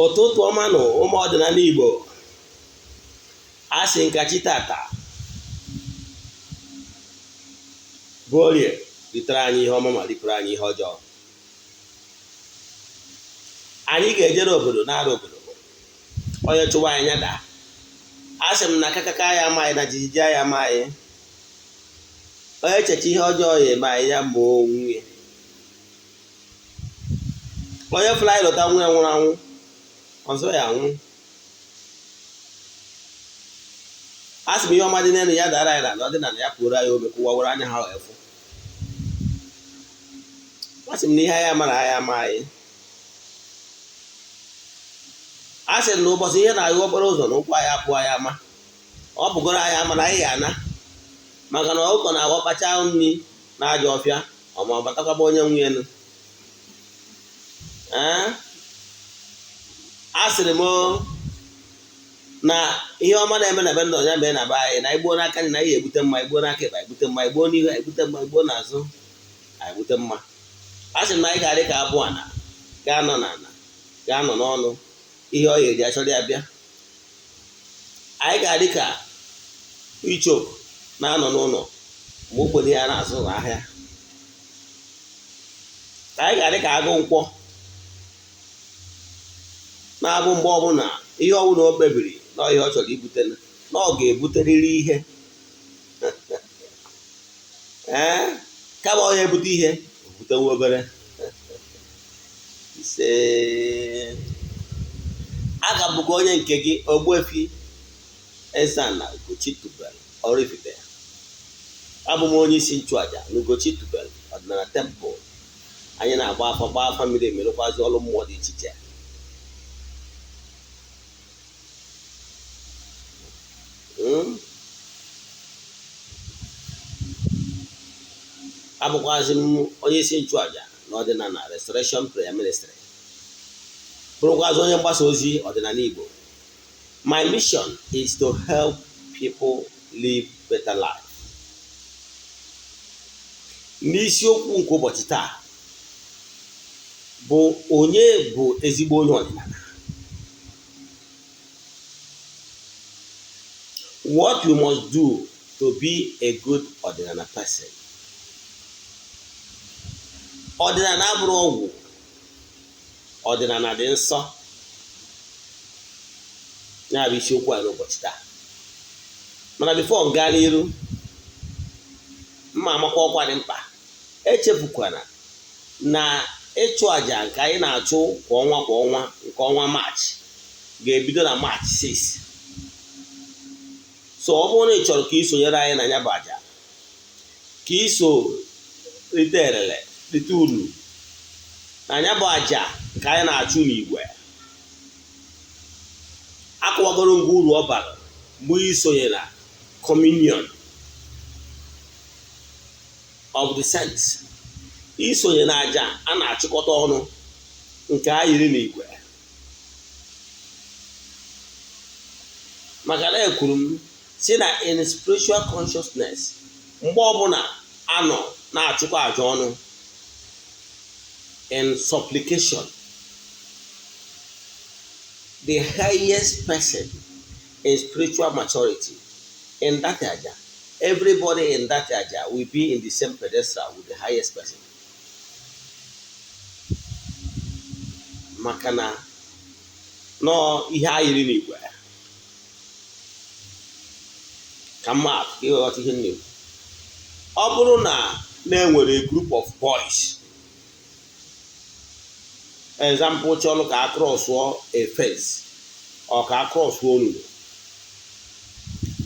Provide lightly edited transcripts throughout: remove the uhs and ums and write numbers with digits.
ụtụtụ ọma nụ ụmụ ọdịnala Igbo, asị nkachi tata bụ orie ritere anyị ihe ọma ma ripụrụ anyị ihe ọjọọ. Anyị ga-ejere obodo na-arụ obodo, onye chụwa anyị nyada. Asị m na kakaka ya amaghị na jijiji ya amaghị, onye echecha ihe ọjọọ ya eme anyị ya ma nwunye, onye fụrụ anyị lọta nwunye nwụrụ anwụ ọzọ ya anwụ. Asị m ihe ọma dị n'elu ya dara anyị na ọdịnala ya pụrụ anyị ome kụwawara anya ha efu. Asị m na ihe anyị amara anyị ama anyị. Asị m na ụbọchị ihe na-agụ okporo ụzọ na ụkwụ anyị apụ anyị ama, ọ bụgoro anyị ama na anyị ya ana, maka na ọkụkọ na-agbakpacha nri na aja ọfịa ọma batakwaba onye nwunye nụ. Asịrị m na ihe ọma na-eme na be ndị ọnya mee na be anyị, na igbuo n'aka anyị na anyị egbute mma, igbuo n'aka ịba egbute mma, igbuo n'ihu egbute mma, igbuo n'azụ egbute mma. Asị m na anyị ga-adị ka abụ ana ga-anọ n'ala ga-anọ n'ọnụ ihe ọ ga-eji achọrọ ya bịa. Anyị ga-adị ka ichoku na-anọ n'ụlọ ma ogbenye ya na-azụ n'ahịa. Anyị ga-adị ka agụ nkwọ na-abụ mgbe ọbụla ihe ọbụla o kpebiri na ihe ọ chọrọ ibute na ọ ga-ebuterịrị ihe kama ọ ya ebute ihe obutewa obere. Ise aga bụkwa onye nke gị Ogbuefi EZE-ANA Ugochi tubelu oraifite. Abụ m onye isi nchụaja na Ugochi tubelu ọdịnala tempụl. Anyị na-agba afa mmiri emerụkwazi ọrụ mmụọ dị iche iche. Abụkwazi m onye isi nchụaja na ọdịnala restoration prayer ministry, bụrụkwazi onye mgbasa ozi ọdịnala Igbo. My mission is to help people live better life. N'isiokwu nke ụbọchị taa bụ onye bụ ezigbo onye ọdịnala. What you must do to be a good ọdịnala person. Ọdịnala abụrụ ọgwụ, ọdịnala dị nsọ. Ya bụ isiokwu a n'ụbọchị taa. Mana before m gaa n'iru, mma amakwa ọkwa dị mkpa. Echefukwana na ịchụ àjà nke anyị na-achụ kwa ọnwa nke ọnwa Maachị ga-ebido na Maachị 6. So ọ bụrụ na ị chọrọ ka ị sonyere anyị na ya bụ àjà, ka ị so rite erele rite uru na ya bụ àjà nke anyị na-achụ n'igwe, akọwagoro ngwa uru ọ bara mgbe isonye na communion of the saints, isonye na àjà a na-achịkọta ọnụ nke a yiri n'igwe. Maka na ekwuru m si na in spiritual consciousness, mgbe ọbụla anọ na-achụkọ àjà ọnụ in supplication, the highest person in spiritual maturity in that àjà, everybody in that àjà will be in the same pedestal with the highest person. Maka na nọ ihe a yiri n'igwe ka mmadụ ka ịghọta ihe nne. Ọ bụrụ na na-enwere a group of boys, example chọrọ ka a krọsụọ a fence ọ ka a krọsụọ onunu,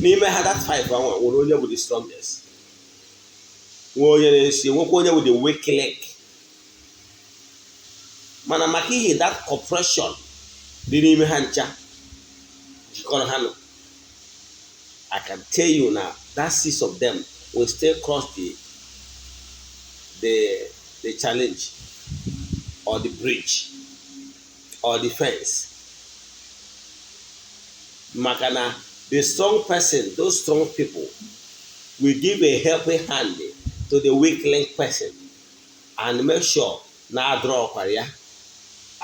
n'ime ha that 5 ahụ nwere onye bụ the strongest, nwee onye na-esi, nwekwa onye bụ the weak link. Mana maka ihe that compression dị n'ime ha ncha jikọrọ ha nọ, I can tell you now that 6 of them will still cross the challenge or the bridge or the fence. Maka na the strong person, those strong people will give a helping hand to the weak link person and make sure na draw ya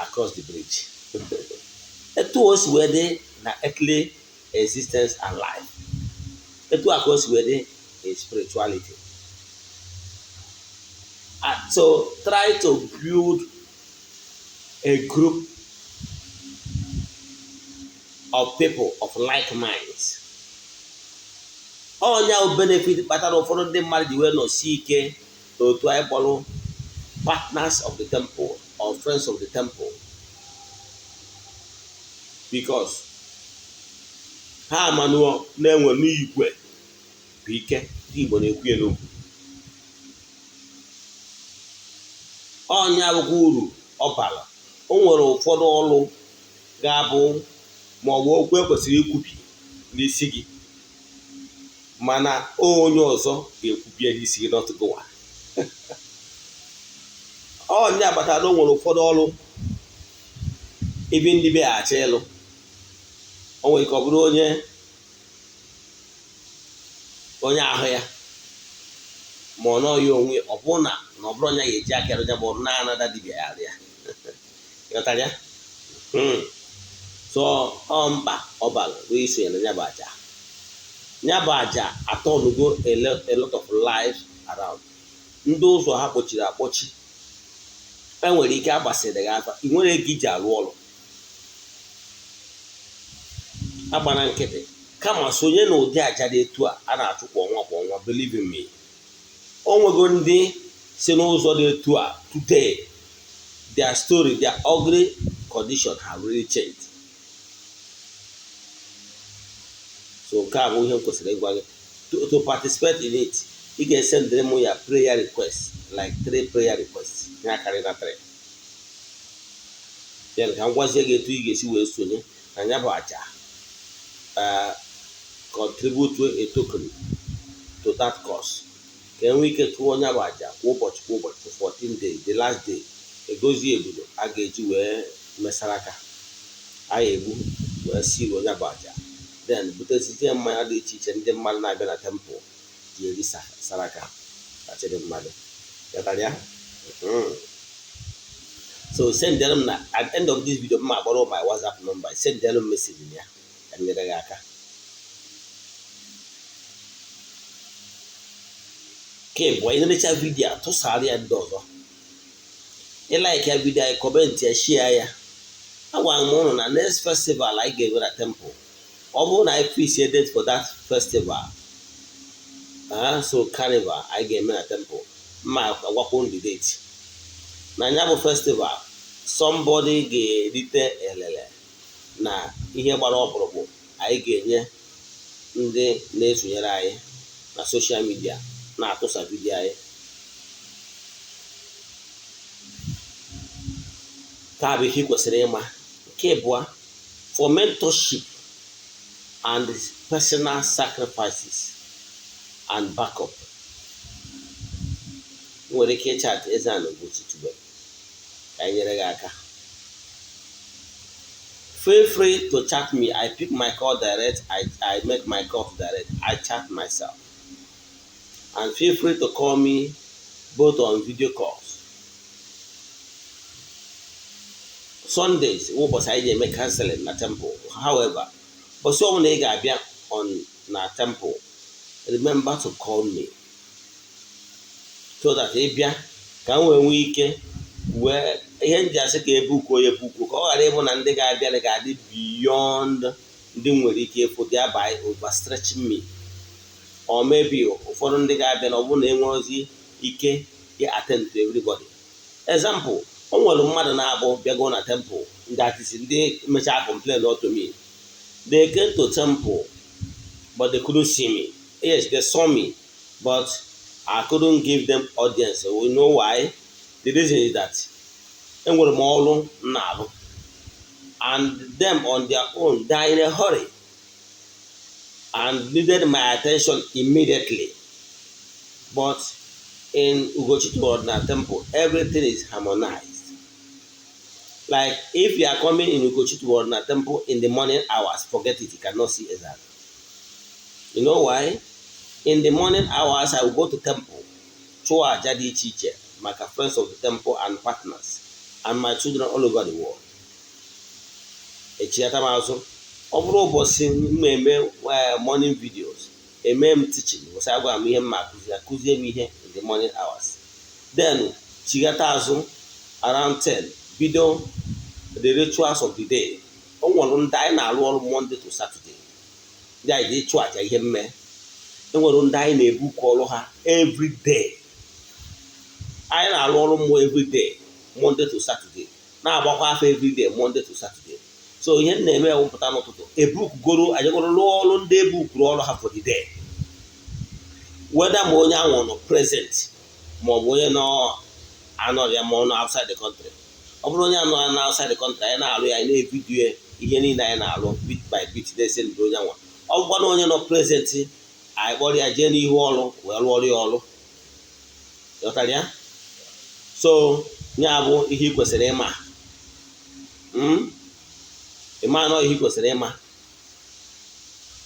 across the bridge. etu o si wee dị na earthly existence and life, etu a ka o si wee dị in spirituality. So try to build a group of people of like minds. Onye ahụ benefit kpatara ụfọdụ ndị mmadụ ji wee nọsie ike n'otu anyị kpọrọ partners of the temple or friends of the temple, because ha amanuo na-enwe n'igwe bụ ike ndị Igbo na-ekwu elu. Onye abụkwa uru ọ bara. O nwere ụfọdụ ọrụ ga-abụ ma ọ bụ okwu ekwesịrị ikwubi n'isi gị, mana onye ọzọ ga-ekwubie n'isi gị, not gowa. Onye agbatara o nwere ụfọdụ ọrụ ibi ndị be achọ ịlụ. O nwere ike ọ bụrụ onye ahụ ya ma ọ nọghị onwe, ọ bụrụ na ọ bụrụ onye ga-eji aka ya bụ na-anada dibịa ya arịa. Ịghọtara ya? So ọ mkpa ọ bara wee isonye na ya bụ aja. Ya bụ aja atọnugo a lot of lives around. Ndị ụzọ ha kpochiri akpọchi, enwere ike agbasịrị gị afa, ị nwere ego iji arụ ọrụ, agbana nkịtị, kama sonye na ụdị aja dị etu a na-achụ kwa ọnwa. Believe in me, o nwego ndị si n'ụzọ dị etu a today, their story, their ugly condition have really changed. So nke a bụ ihe m kwesịrị ịgwa gị. To participate in it, ị ga-esendịrị m ya prayer request, like 3 prayer requests, ya karịrị na 3. Then ka m gwazie gị etu ị ga-esi wee sonye na ya bụ aja. Contribute a token to that cause. Ka enwe ike tụọ onye bụ aja kwa ụbọchị for 14 days. The last day egozie ebudo a ga-eji wee mesara aka a egbu wee siri onye bụ aja. Then butesizie mmanya dị iche iche ndị mmadụ na-abịa na temple ji eri saraka kachiri mmadụ. Gatara ya? So send them na at the end of this video, ma borrow my WhatsApp number. Send them message ya ka nyere gị aka. Okay, boy, na-echa video tụsara ya ndị ọzọ. Ị like ya video, comment ya, share ya. Agwa m ụnụ na next festival anyị ga-enwe na temple. Ọ bụrụ na anyị fix a date for that festival, so carnival anyị ga-eme na temple, ma agwakwu the date. Na ya bụ festival, somebody ga-erite elele na ihe gbara ọkpụrụkpụ anyị ga-enye ndị na-esonyere anyị na social media na-atụsa vidio anyị. Taa bụ ihe kwesịrị ịma. Nke abụọ, for mentorship and personal sacrifices and backup, nwere ike chat EZE-ANA Ugochi tubelu ka anyị nyere gị aka. Feel free to chat me. I pick my call direct. I make my call direct. I chat myself. And feel free to call me both on video calls. Sundays, ụbọchị anyị ga-eme counseling na temple. However, ụbọchị ọbụla ị ga-abịa on na temple, remember to call me so that ị bịa ka m wee nwee ike wee ihe ndị asị ka ebuku ka ọ ghara ịbụ na ndị ga-abịa ga-adị beyond ndị nwere ike ịfụ, thereby overstretching me, or maybe ụfọdụ ndị ga-abịa na ọ bụrụ na enweghịzi ike attend to everybody. Example, o nwere mmadụ na-abụ bịago na temple, ndị artist ndị mechaa complain to me. They came to temple but they couldn't see me. Yes, they saw me, but I couldn't give them audience. We know why. The reason is that enwere m ọrụ na-alụ, and them on their own, they are in a hurry and needed my attention immediately. But in Ugochi Ordinary Temple, everything is harmonized. Like if you are coming in Ugochi Ordinary Temple in the morning hours, forget it, you cannot see EZE-ANA. You know why? In the morning hours, I will go to temple, chụọ aja dị iche iche maka friends of the temple and partners and my children all over the world. echighata m azụ. Ọ bụrụ ụbọchị mmemme morning videos, eme m teaching, ụbọchị agwa m ihe m ma akụzie m ihe in the morning hours. Then chighata azụ around 10 bido the rituals of the day. O nwere ndị anyị na-arụ ọrụ Monday to Saturday, ndị anyị dị ịchụ aja ihe mme. Enwere ndị anyị na-ebuku ọrụ ha every day. Anyị na-arụ ọrụ mmụọ every day Monday to Saturday, na-agbakwa afọ every day Monday to Saturday. So ihe m na-eme ewepụta n'ụtụtụ ebukugoro ajagoro rụọ ọrụ ndị ebukuru ọrụ ha for the day, whether ma onye ahụ nọ present ma ọ bụ onye nọ anọghị ya ma ọ nọ outside the country. Ọ bụrụ onye anọ na outside the country, anyị na-arụ ya, anyị na-evidiyo ihe niile anyị na-arụ bit by bit na-ese ndụ onye nwa. Ọ bụkwa na onye nọ present, anyị kpọrọ ya jee n'ihu ọrụ wee rụọrọ ya ọrụ. Ghọtara ya? So ya bụ ihe ị kwesịrị ịma. Ịma nọ ihe ị kwesịrị ịma.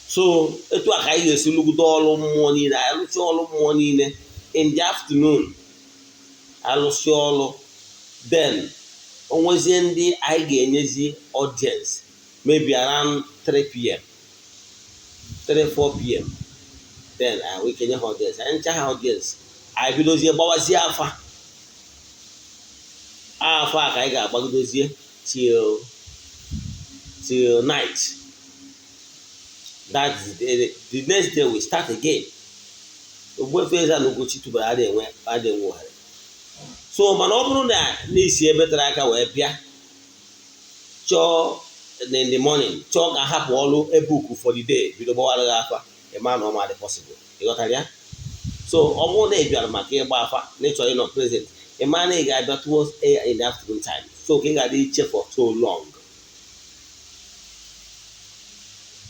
So etu a ka anyị ga-esi lụgide ọrụ mmụọ niile. Anyị lụsị ọrụ mmụọ niile in the afternoon, alụsị ọrụ, then onwezie ndị anyị ga-enyezi audience maybe around 3 p.m. 3-4 p.m. then we kenye ha audience. Anyị ncha ha audience, anyị bidozie gbawazie afa a ka anyị ga-agbagodozie till night. That is the next day we start again. Ogbuefi EZE-ANA Ugochi tubelu adịghị enwe ohere. So mana ọ bụrụ na n'isi ebe tere aka wee bịa chọọ in the morning, chọọ ka hapụ ọrụ ebuku for the day, bido gbawara gị afa, ịma na ọ ma dị possible. Ịghọtara ya? So ọ bụrụ na ị bịara maka ịgba afa na ịchọrọ ịnọ present, ịma na ị ga-abịa towards in the afternoon time, so ka ị ga-adị iche for so long.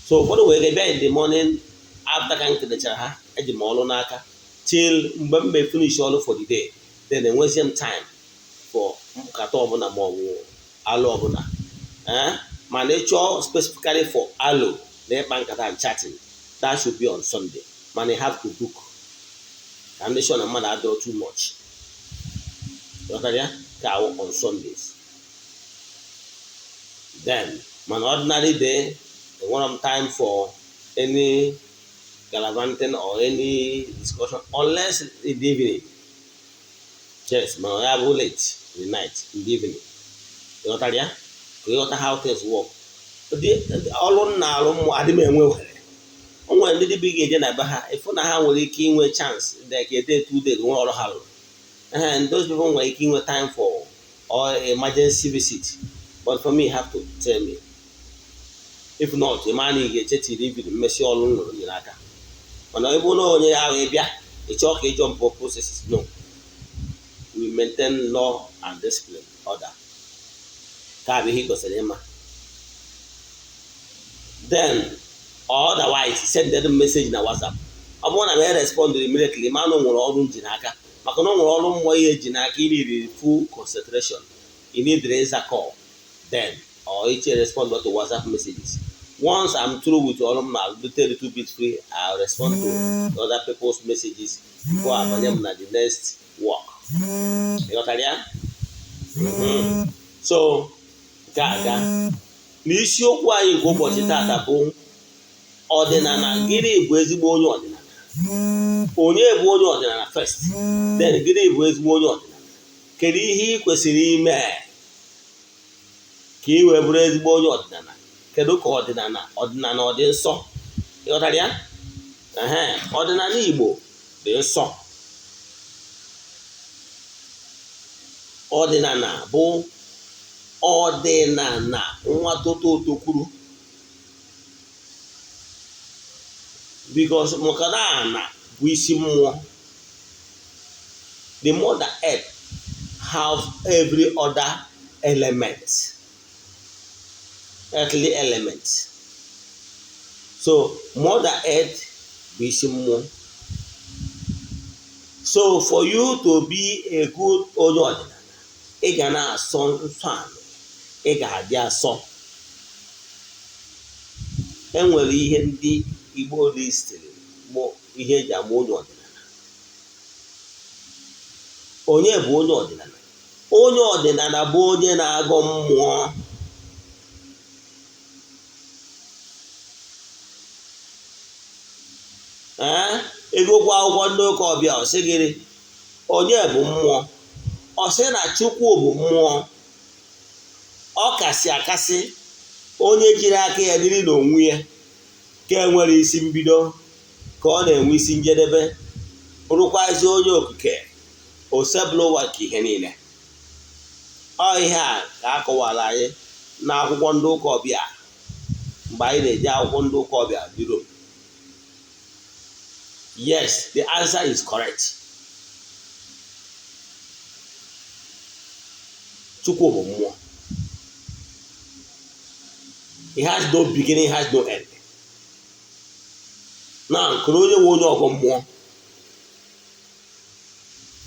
So ụfọdụ wee ga-abịa in the morning after ka m kelechara ha, eji m ọrụ n'aka till mgbe m mee finish ọrụ for the day, then enwezie m time for nkata ọbụla ma ọ bụ alụ ọbụla. Mana ịchọọ specifically for alụ na ịkpa nkata and chatting, that should be on Sunday. Mana you have to book. And make sure na mmadụ adịrọ too much. Ghọtara ya? Ka on Sundays. Then mana ordinary day, they want time for any gallivanting or any discussion, unless in the evening. Yes, man, I have late in the night, in the evening. You know what I mean? How things work. Ọrụ na-arụ mmụọ adịm enwe were. O nwere ndị dibịa ga-eje na be ha, ịfụ na ha nwere ike inwe chance like a day, 2 days, nwe ọrụ ha rụrụ. And those people nwere ike inwe time for or emergency visit. But for me, you have to tell me. If not, a man ga-eche tiri evening mmesi ọrụ nrụrụ nyere aka. Mana ọ bụ na onye ahụ ịbịa, ịchọ ka ịjọ mpụ processes. No. We maintain law and discipline order. Ka bụ ihe kwesịrị ịma. Then, otherwise, send them message na WhatsApp. Ọ bụrụ na m respond immediately, ma na o nwere ọrụ nji n'aka. Maka na o nwere ọrụ mmụọ ihe ji n'aka, you need full concentration. You need raise a call. Then, or each respond to WhatsApp messages. Once I'm through with all of them, I'll do a little bit free. I'll respond to other people's messages before I bring them the next work. You got that? So, gaga. N'isiokwu anyị nke ụbọchị tata bụ ọdịnala. Gịnị bụ ezigbo onye ọdịnala? Onye bụ onye ọdịnala first. Then gịnị bụ ezigbo onye ọdịnala? Kedu ihe ị kwesịrị ime ka ị wee bụrụ ezigbo onye ọdịnala? Kedu ka ọdịnala ọ dị nsọ? Ịghọtara ya? Ọdịnala Igbo dị nsọ. Ọdịnala bụ ọdịnala nwa totokwuru, because maka na ana bụ isi mmụọ. The mother earth have every other element, earthly element. So mother earth bụ isi mmụọ. So for you to be a good onye ọdịnala, ị ga na-asọ nsọ anị, ị ga-adị asọ. Enwere ihe ndị Igbo listiri bụ ihe eji ama onye ọdịnala. Onye bụ onye ọdịnala? Onye ọdịnala bụ onye na-agọ mmụọ. egokwa akwụkwọ ndị ụka ọbịa ọ sị gịrị onye bụ mmụọ, ọ sị na Chukwu bụ mmụọ, ọ kasị akasị onye jiri aka ya dịrị n'onwe ya ka enwere isi mbido ka ọ na-enwe isi njedebe, bụrụkwazi onye okike osebụla ụwa ka ihe niile. Ọ ihe a ka a kọwara anyị n'akwụkwọ ndị ụka ọbịa mgbe anyị na-eji akwụkwọ ndị ụka ọbịa biro. Yes, the answer is correct. Chukwu bụ mmụọ. It has no beginning, has no end. Na nkụrụ onye nwe onye ọgọ mmụọ.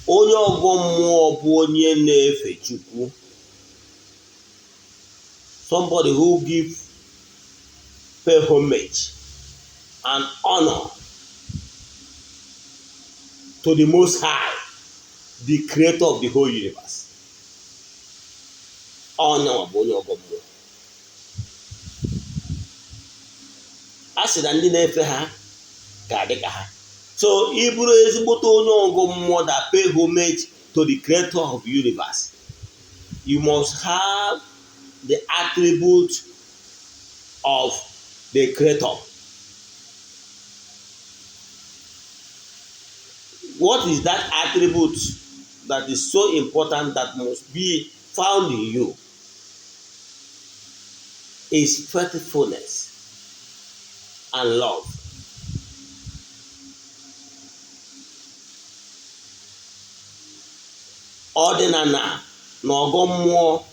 Onye ọgọ mmụọ bụ onye na-efe Chukwu. Somebody who pay homage and honor to the Most High, the creator of the whole universe. Onye bụ onye ọgọ mmụọ. A sị na ndị na-efe ha ga-adị ka ha. So ị bụrụ ezigbote onye ọgọ mmụọ that pay homage to the creator of the universe, you must have the attribute of the creator. What is that attribute that is so important that must be found in you? Is faithfulness and love. Odinana na ọgọ mmụọ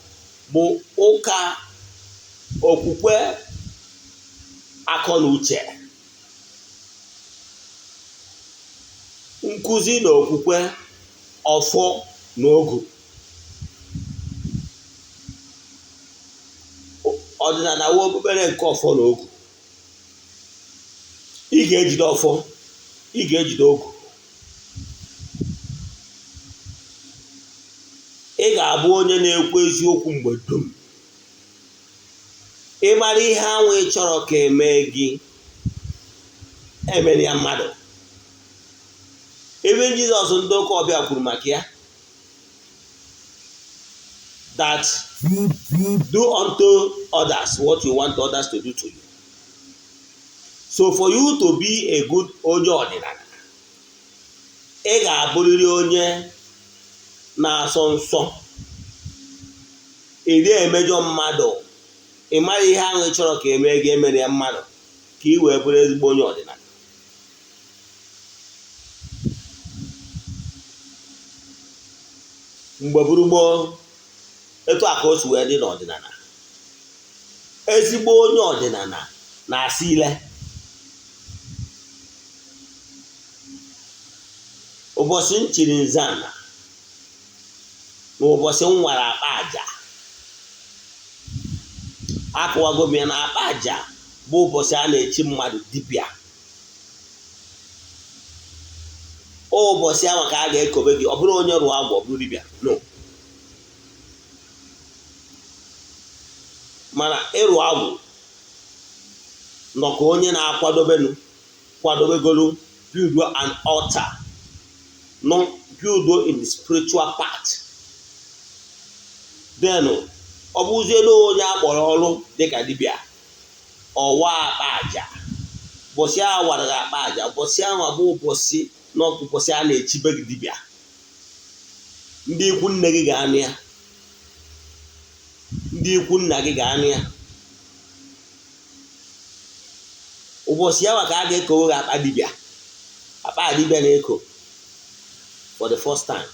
bụ ụka okwukwe akọ na uche, nkuzi na okwukwe ọfọ na ogu. Ọdịnala wụ okpukpere nke ọfọ na ogu. Ị ga-ejide ọfọ, ị ga-ejide ogu. Ị ga-abụ onye na-ekwu eziokwu mgbe dum. Ị mara ihe ahụ ị chọrọ ka eme gị, emere ya mmadụ. Ebe Jizọs ndị ụka ọbịa kwuru maka ya, that do unto others what you want others to do to you. So for you to be a good onye ọdịnala, ị ga-abụrịrị onye na-asọ nsọ, ị na-emejọ mmadụ, ị mara ihe ahụ ị chọrọ ka eme gị, emere ya mmadụ, ka ị wee bụrụ ezigbo onye ọdịnala. Mgbe gburugburu etu a ka o si wee dị n'ọdịnala. Ezigbo onye ọdịnala na-asị ile. Ụbọchị m chiri nze ana na ụbọchị m nwara akpa aja, akụwago m ya na akpa aja bụ ụbọchị a na-echi mmadụ dibịa. Ụbọchị ahụ ka a ga-ekobe gị, ọ bụrụ onye rụọ agwọ, ọ bụrụ dibịa, no. Mana ịrụ agwụ nọ ka onye kwadobegolu build an altar, no build in the spiritual part. Then ọ bụzie na onye akpọrọ ọrụ dịka dibịa, ọwa akpa aja. Ụbọchị ahụ wara akpa aja, ụbọchị ahụ abụ ụbọchị n'ọkụbọchị a na-echibe gị dibịa. Ndị ikwu nne gị ga-anụ ya, ndị ikwu nna gị ga-anụ ya. Ụbọchị ahụ ka a ga-ekowe gị akpa dibịa. Akpa dibịa na-eko for the first time.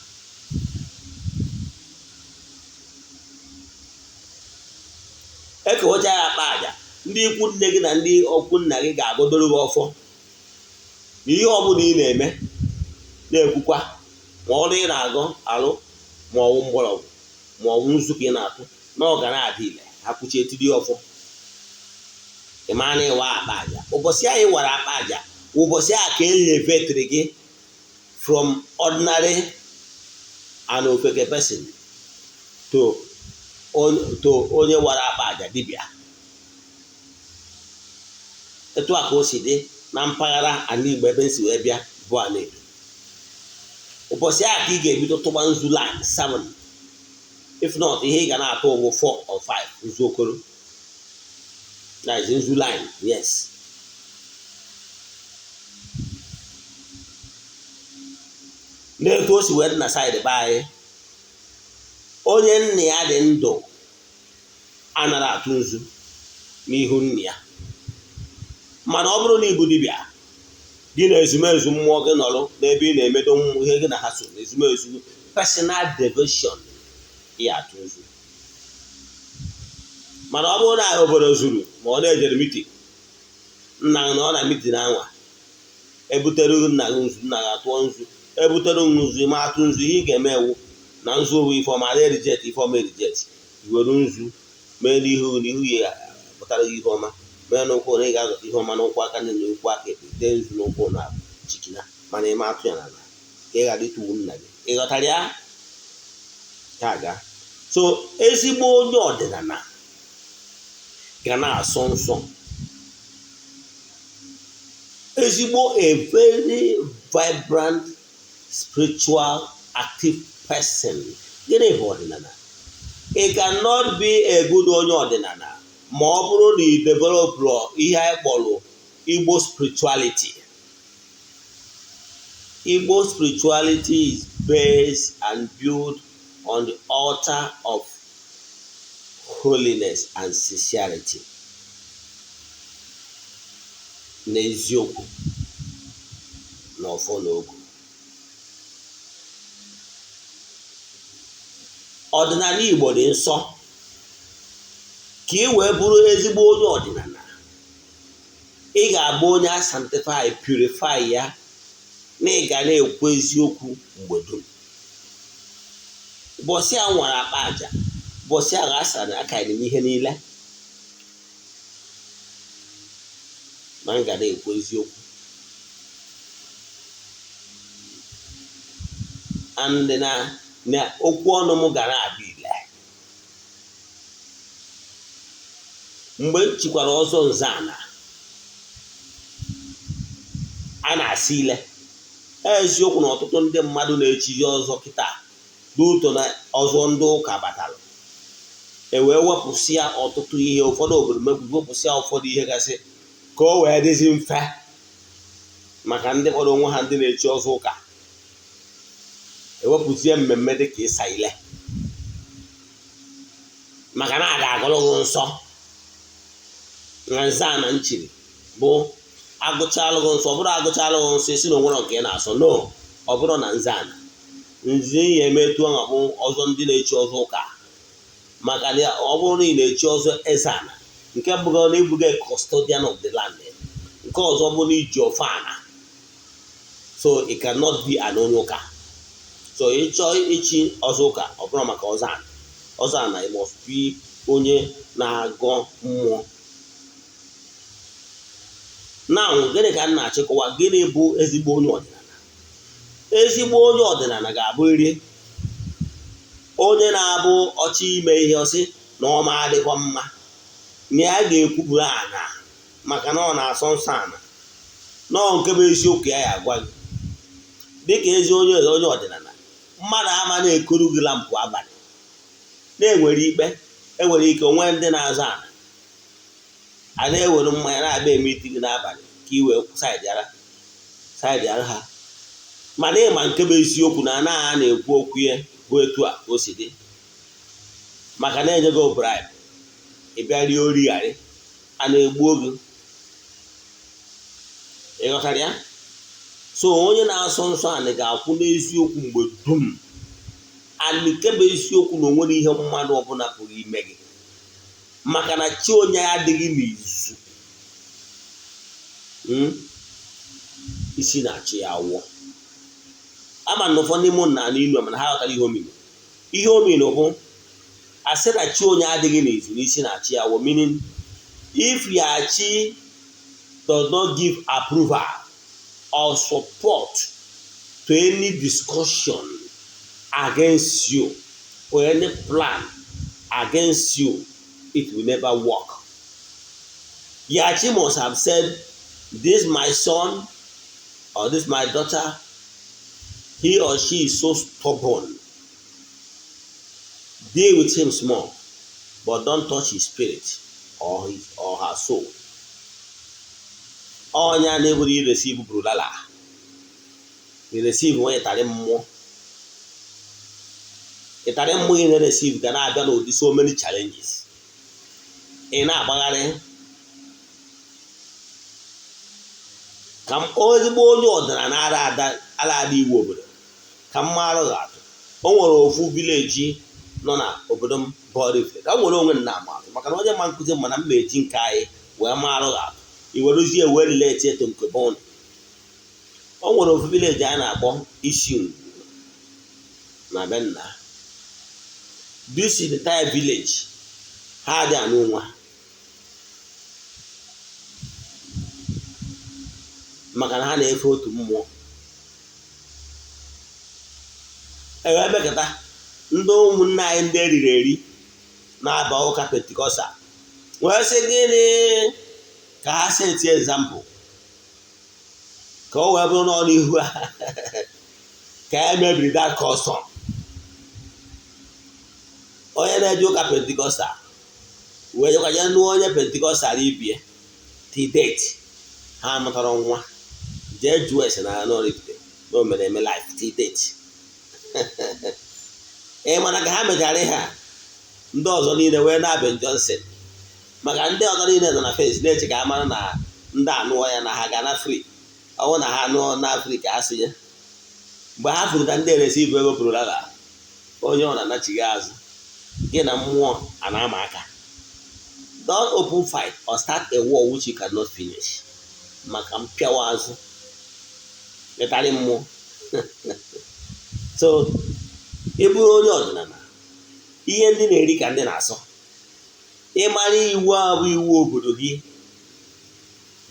Ekowecha ya akpa aja, ndị ikwu nne gị na ndị okwu nna gị ga-agodoro gị ọfọ na ihe ọbụla ị na-eme na-ekwukwa, ma ọrụ ị na-agụ alụ, ma ọwụ mgbọrọgwụ, ma ọwụ nzu ka ị na-atụ, na ọ ga na-adị ile ha kwuchi etiri ọfọ. Ị ma na ịwa akpa aja. Ụbọchị anyị wara akpa aja, ụbọchị a ka elevetịrị gị from ordinary and ofeke person to onye wara akpa aja dibịa. Etu a ka o si dị na mpaghara ala Igbo ebe nsi wee bịa bụ ala Edo. Ụbọchị a ka ị ga-ebido tụgba nzu line 7, if not ihe ị ga na-atụ ụgbụ 4 or 5 nzu okoro. That is nzu line, yes. N'etu o si wee dị na saịdị be anyị, onye nna ya dị ndụ anaghị atụ nzu n'ihu nna ya, mana ọ bụrụ na ịbụ dibịa gị na ezumezu mmụọ gị nọrọ n'ebe ị na-emedo ihe gị na ha so na ezumezu personal devotion, ya atụ nzu. Mana ọ bụrụ na obodo zuru ma ọ na-ejere mitin, nna gị na ọ na mitin anwa, ebutere nna gị nzu, nna gị atụọ nzu, ebutere nzu ma atụ nzu, ihe ị ga-eme ewu na nzu owu ifeọma ada erijet ifeọma erijet, iwere nzu mee n'ihu ya pụtara ihe ọma, mee n'ụkwụ na ị ga-azọta ihe ọma n'ụkwụ aka nne na ụkwụ aka ekpe, dee nzu n'ụkwụ na chikina, mana ịma atụ ya n'ala ka ị ghara ịtụwu nna gị. Ị ghọtara ya? Ya aga. So ezigbo onye ọdịnala ga na-asọ nsọ, ezigbo a very vibrant spiritual active person. Gịnị bụ ọdịnala? It cannot be a good onye ọdịnala ma ọ bụrụ na ị develop ihe anyị kpọrọ Igbo spirituality. Igbo spirituality is based and built on the altar of holiness and sincerity. N'eziokwu na ọfọ n'ogu. Ọdịnala Igbo dị nsọ. Ka ị wee bụrụ ezigbo onye ọdịnala, ị ga-abụ onye a sanctify, purify ya, na ị ga na-ekwu eziokwu mgbe dum. Ụbọchị a nwere akpa aja, ụbọchị a ga-asara aka n'ihe niile, ma m ga na-ekwu eziokwu. And na okwu ọnụ m gara abịa ile. Mgbe m chikwara ọzọ nze-ana, a na-asị ile eziokwu na ọtụtụ ndị mmadụ na-echizi ọzọ kịta n'uto na ọzọ ndị ụka batara, wee wepụsịa ọtụtụ ihe, ụfọdụ obodo wepụsịa ụfọdụ ihe gasị ka o wee dịzi mfe maka ndị kpọrọ onwe ha ndị na-echi ọzọ ụka. Ewepụzie mmemme dị ka ịsa ile, maka na a ga-agọrọ nsọ. Na nze-ana nchiri bụ agụchalụ gị nsọ, ọ bụrụ agụchalụ gị nsọ esi na onwere nke ị na-asọ, no, ọ bụrụ na nze-ana nzi ya emetụ ahụ bụ ọzọ ndị na-echi ọzọ ụka. Maka na ọ bụrụ na ị na-echi ọzọ eze-ana, nke bụgo na ịbụga custodian of the land, nke ọzọ bụ na iji ofe ana, so it cannot be an onye ụka. So ịchọ ichi ọzọ ụka, ọ bụrụ maka ọzọ-ana, ị must be onye na-agọ mmụọ. Now, gịnị ka m na-achịkọwa? Gịnị bụ ezigbo onye ọdịnala? Ezigbo onye ọdịnala ga-abụrịrị onye na-abụ ọchị ime ihe ọsị na ọma adịkwa mma, na ya ga-ekwupụrụ ana maka na ọ na-asọ nsọ ana, na ọ nke bụ eziokwu ya agwa gị. Dịka ezi onye ọdịnala, mmadụ ama na-ekuru gị lampụ abalị, na-enwere ikpe, enwere ike onwe ndị na-azọ ana, a na-ewere mmanya na-abịa eme iti gị n'abalị ka i wee saịdị ara ha. Mana ịma nke bụ eziokwu na anaghị a na-ekwu okwu ya bụ etu a o si dị, maka na enye gị bribe, ị bịa rie origharị, a na-egbuo gị. Ị ghọtara ya? So onye na-asọ nsọ anị ga-akwụ n'eziokwu mgbe dum, anị nke bụ eziokwu na onwere ihe mmadụ ọbụla pụrụ ime gị, maka na chi onye ya adịghị n'izu. Isi na-achị ya awọ. Ama na ụfọdụ n'ime nna n'ilu mana ha ghọtara ihe omimi. Ihe omimi bụ asị na chi onye adịghị n'izu na isi na-achị ya awọ, meaning if your chi does not give approval or support to any discussion against you or any plan against you, it will never work. Yachi must have said this my son or this my daughter, he or she is so stubborn. Deal with him small, but don't touch his spirit or her soul. Onye na-eburu i receive brulala. You receive when ịtarị mmụọ. Ịtarị mmụọ ị na-receive ga na-abịa n'ụdị so many challenges. Ị na-agbagharị. Ka ezigbo onye ọdịnala ala iwu obodo ka m marụ ga-atụ. O nwere ofu vileji nọ na obodo m Oraifite. Ka m nwere onwe m na-amatụ maka na onye ma nkụzi mana m eji nke anyị wee marụ ga-atụ. I werezie wee relate eto nke bụ o nwere ofu vileji a na-akpọ isi na be nna. This is the entire village. Ha dị anụ nwa. Maka na ha na-efe otu mmụọ. Ewe bekata ndị ụmụnne anyị ndị eriri eri na-aba ụka Pentikọstal wee sị gịnị ka ha seti example ka o wee bụrụ n'ọnụ ihu ha ka e mebiri that custom. Onye na-eje ụka Pentikọstal wee jekwaje nụ onye Pentikọstal ibie till date ha amụtara nwa jee jụọ ese na Oraifite na o mere eme life till date. Mana ka ha mechara ha ndị ọzọ niile wee na-abịa Johnson maka ndị ọzọ niile nọ na face na-eche ka ha mara na ndị anụọ ya na ha ga na free. Ọ bụrụ na ha anụọ na Afrịka ha sonye. Mgbe ha fụrụ ka ndị receive ego brulala onye ọ na-anachighị azụ gị na mmụọ a na-ama aka. Don't open fight or start a war which you cannot finish. Maka mpịawa azụ metarị mmụọ. So ị bụrụ onye ọdịnala ihe ndị na-eri ka ndị na-asọ. Ịmara iwu a bụ iwu obodo gị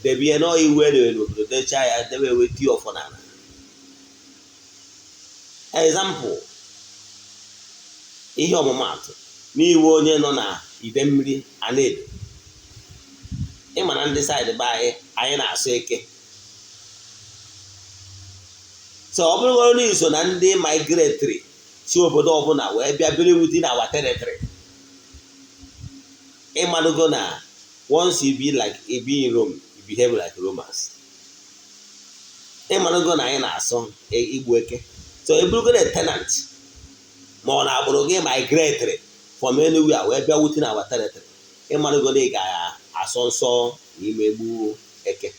debie nọ iwu edewere n'obodo dechaa ya debe weti ọfọnala. Example ihe ọmụmaatụ n'iwu onye nọ na ide mmiri Ana-Edo. Ịmana ndị saịdị be anyị na-asụ eke. So ọ bụrụgoro n'iso na ndị migratory si obodo ọbụla wee bịa biri within our territory. Ịmanugo na once you be in Rome, you behave like Romans. Ịmanugo na anyị na-asọ igbu eke. So eburugo na tenant ma ọ na-agbụrụ gị migratory from anywhere wee bịa within our territory. Ịmanugo na ị ga-asọ nsọ n'ime egbu eke.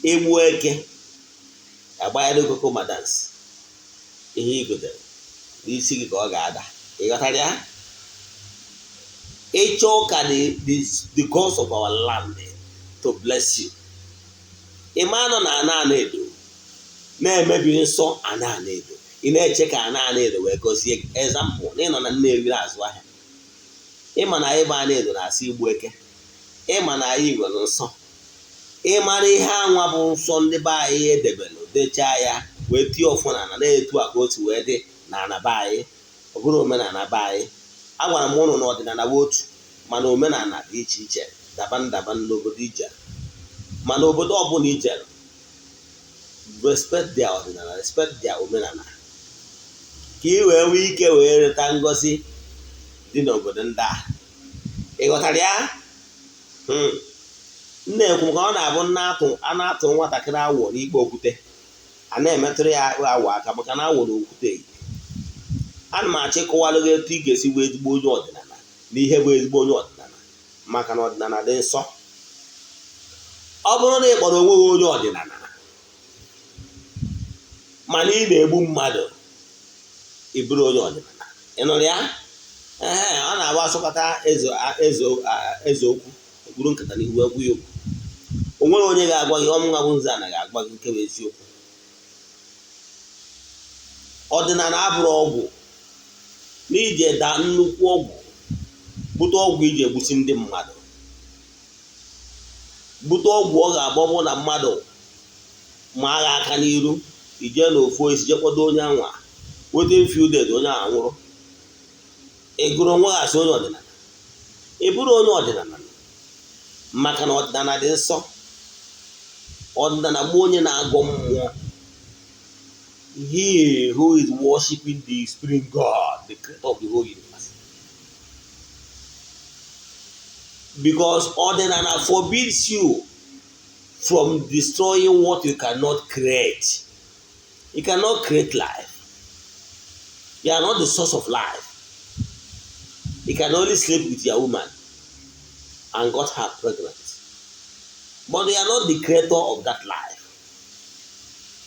Egbu eke agbanyere okoko ma dance. Ihe igotere n'isi gị ka ọ ga-ada. Ị ghọtara ya? Ịchọ ka the gods of our land to bless you. Ịma nọ na Ana-Edo na-emebi nsọ Ana-Edo. Ị na-eche ka Ana-Edo wee gọzie gị. Example na ị nọ na Nnewi azụ ahịa. Ịma na ịba Ana-Edo na-asị igbu eke. Ịma na anyị nwere nsọ. Ịmara ihe anwa bụ nsọ ndị be anyị edebelu dechaa ya wee tie ọfọnala na-etu a ka otu wee dị na anaba anyị. Ọ bụrụ omenala be anyị. Agwara m ụnụ na ọdịnala bụ otu mana omenala dị iche iche daba n'obodo ije. Mana obodo ọbụla ije respect their ọdịnala, respect their omenala ka ị wee nwee ike wee reta ngọzi dị n'obodo ndị a. Ị ghọtara ya? Na-ekwu ka ọ na-abụ a na-atụ nwatakịrị awọ n'ikpe okwute a na-emetụrụ ya awọ aka maka na awọ na okwute. Ana m achọ ịkọwalụ gị etu ị ga-esi bụ ezigbo onye ọdịnala na ihe bụ ezigbo onye ọdịnala maka na ọdịnala dị nsọ. Ọ bụrụ na ị kpọrọ onwe gị onye ọdịnala mana ị na-egbu mmadụ ị bụrụ onye ọdịnala. Ị nụrụ ya? Ọ na-agba asụkọta eze okwu okpuru nkata n'ihu egwu ya okwu. O nweghị onye ga-agwa gị ọmụnwa bụ nze ana ga-agwa gị nke bụ eziokwu. Ọdịnala abụrụ ọgwụ n'ije daa nnukwu ọgwụ bute ọgwụ iji egbusi ndị mmadụ. Bute ọgwụ ọ ga-agbọbụ na mmadụ ma agha aka n'iru ije n'ofu isi je kwado onye anwa within few days onye a nwụrụ. Ị gụrụ onwe gasị onye ọdịnala. Ị bụrụ onye ọdịnala maka na ọdịnala dị nsọ. Ọdịnala bụ onye na-agọ mmụọ. He who is worshiping the spirit God, the creator of the whole universe. Because Odinana forbids you from destroying what you cannot create. You cannot create life. You are not the source of life. You can only sleep with your woman and got her pregnant. But you are not the creator of that life.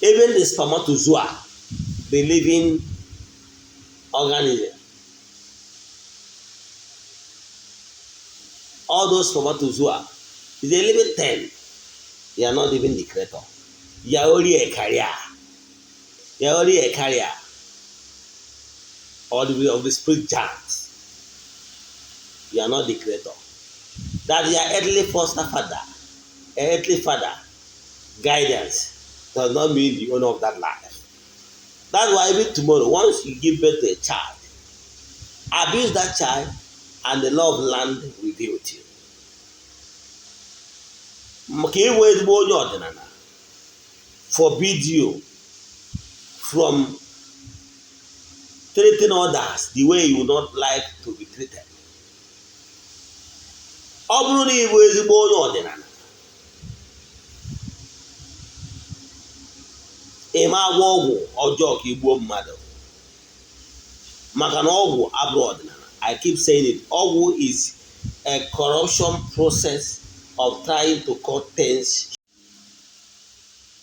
Even the spermatozoa, the living organism, all those spermatozoa, is a living thing. You are not even the creator. You are only a carrier. You are only a carrier of the spirit giants. You are not the creator. That your earthly foster father, earthly father, guidance does not mean the owner of that life. That's why even tomorrow, once you give birth to a child, abuse that child, and the law of land will deal with you. Maka iwe ezigbo onye ọdịnala forbid you from treating others the way you would not like to be treated. Ọ bụrụ na iwe ezigbo onye ọdịnala, ị ma agwọ ọgwụ ọjọọ ka igbuo mmadụ, maka na ọgwụ abụrụ ọdịnala. I keep saying it. Ogbu is a corruption process of trying to cut things.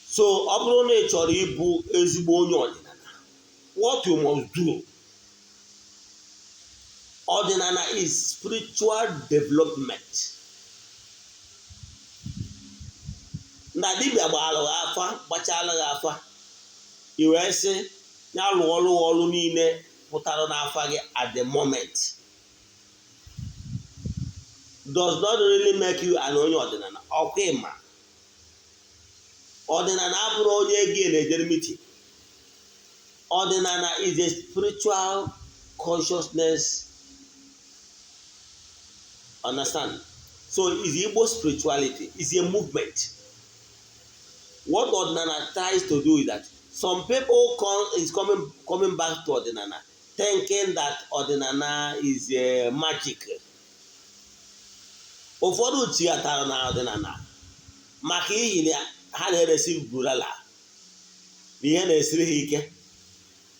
So, ọ bụrụ na ị chọrọ ịbụ ezigbo onye ọdịnala, what you must do, ọdịnala is spiritual development. Na dibịa gbachala gị afa, i wee sị ya lụọ ọrụ niile pụtara n'afa gị at the moment, does not really make you an onye ọdịnala. Ọkwa ịma ọdịnala abụrụ onye gị na-ejere meeting. Ọdịnala is a spiritual consciousness. Understand? So it's Igbo spirituality. It's a movement. What Odinana tries to do is that some people coming back to Odinana thinking that Odinana is magic. Ụfọdụ tiatara na Odinana maka iyi na ha na-eresi burala ihe na-esiri ha ike.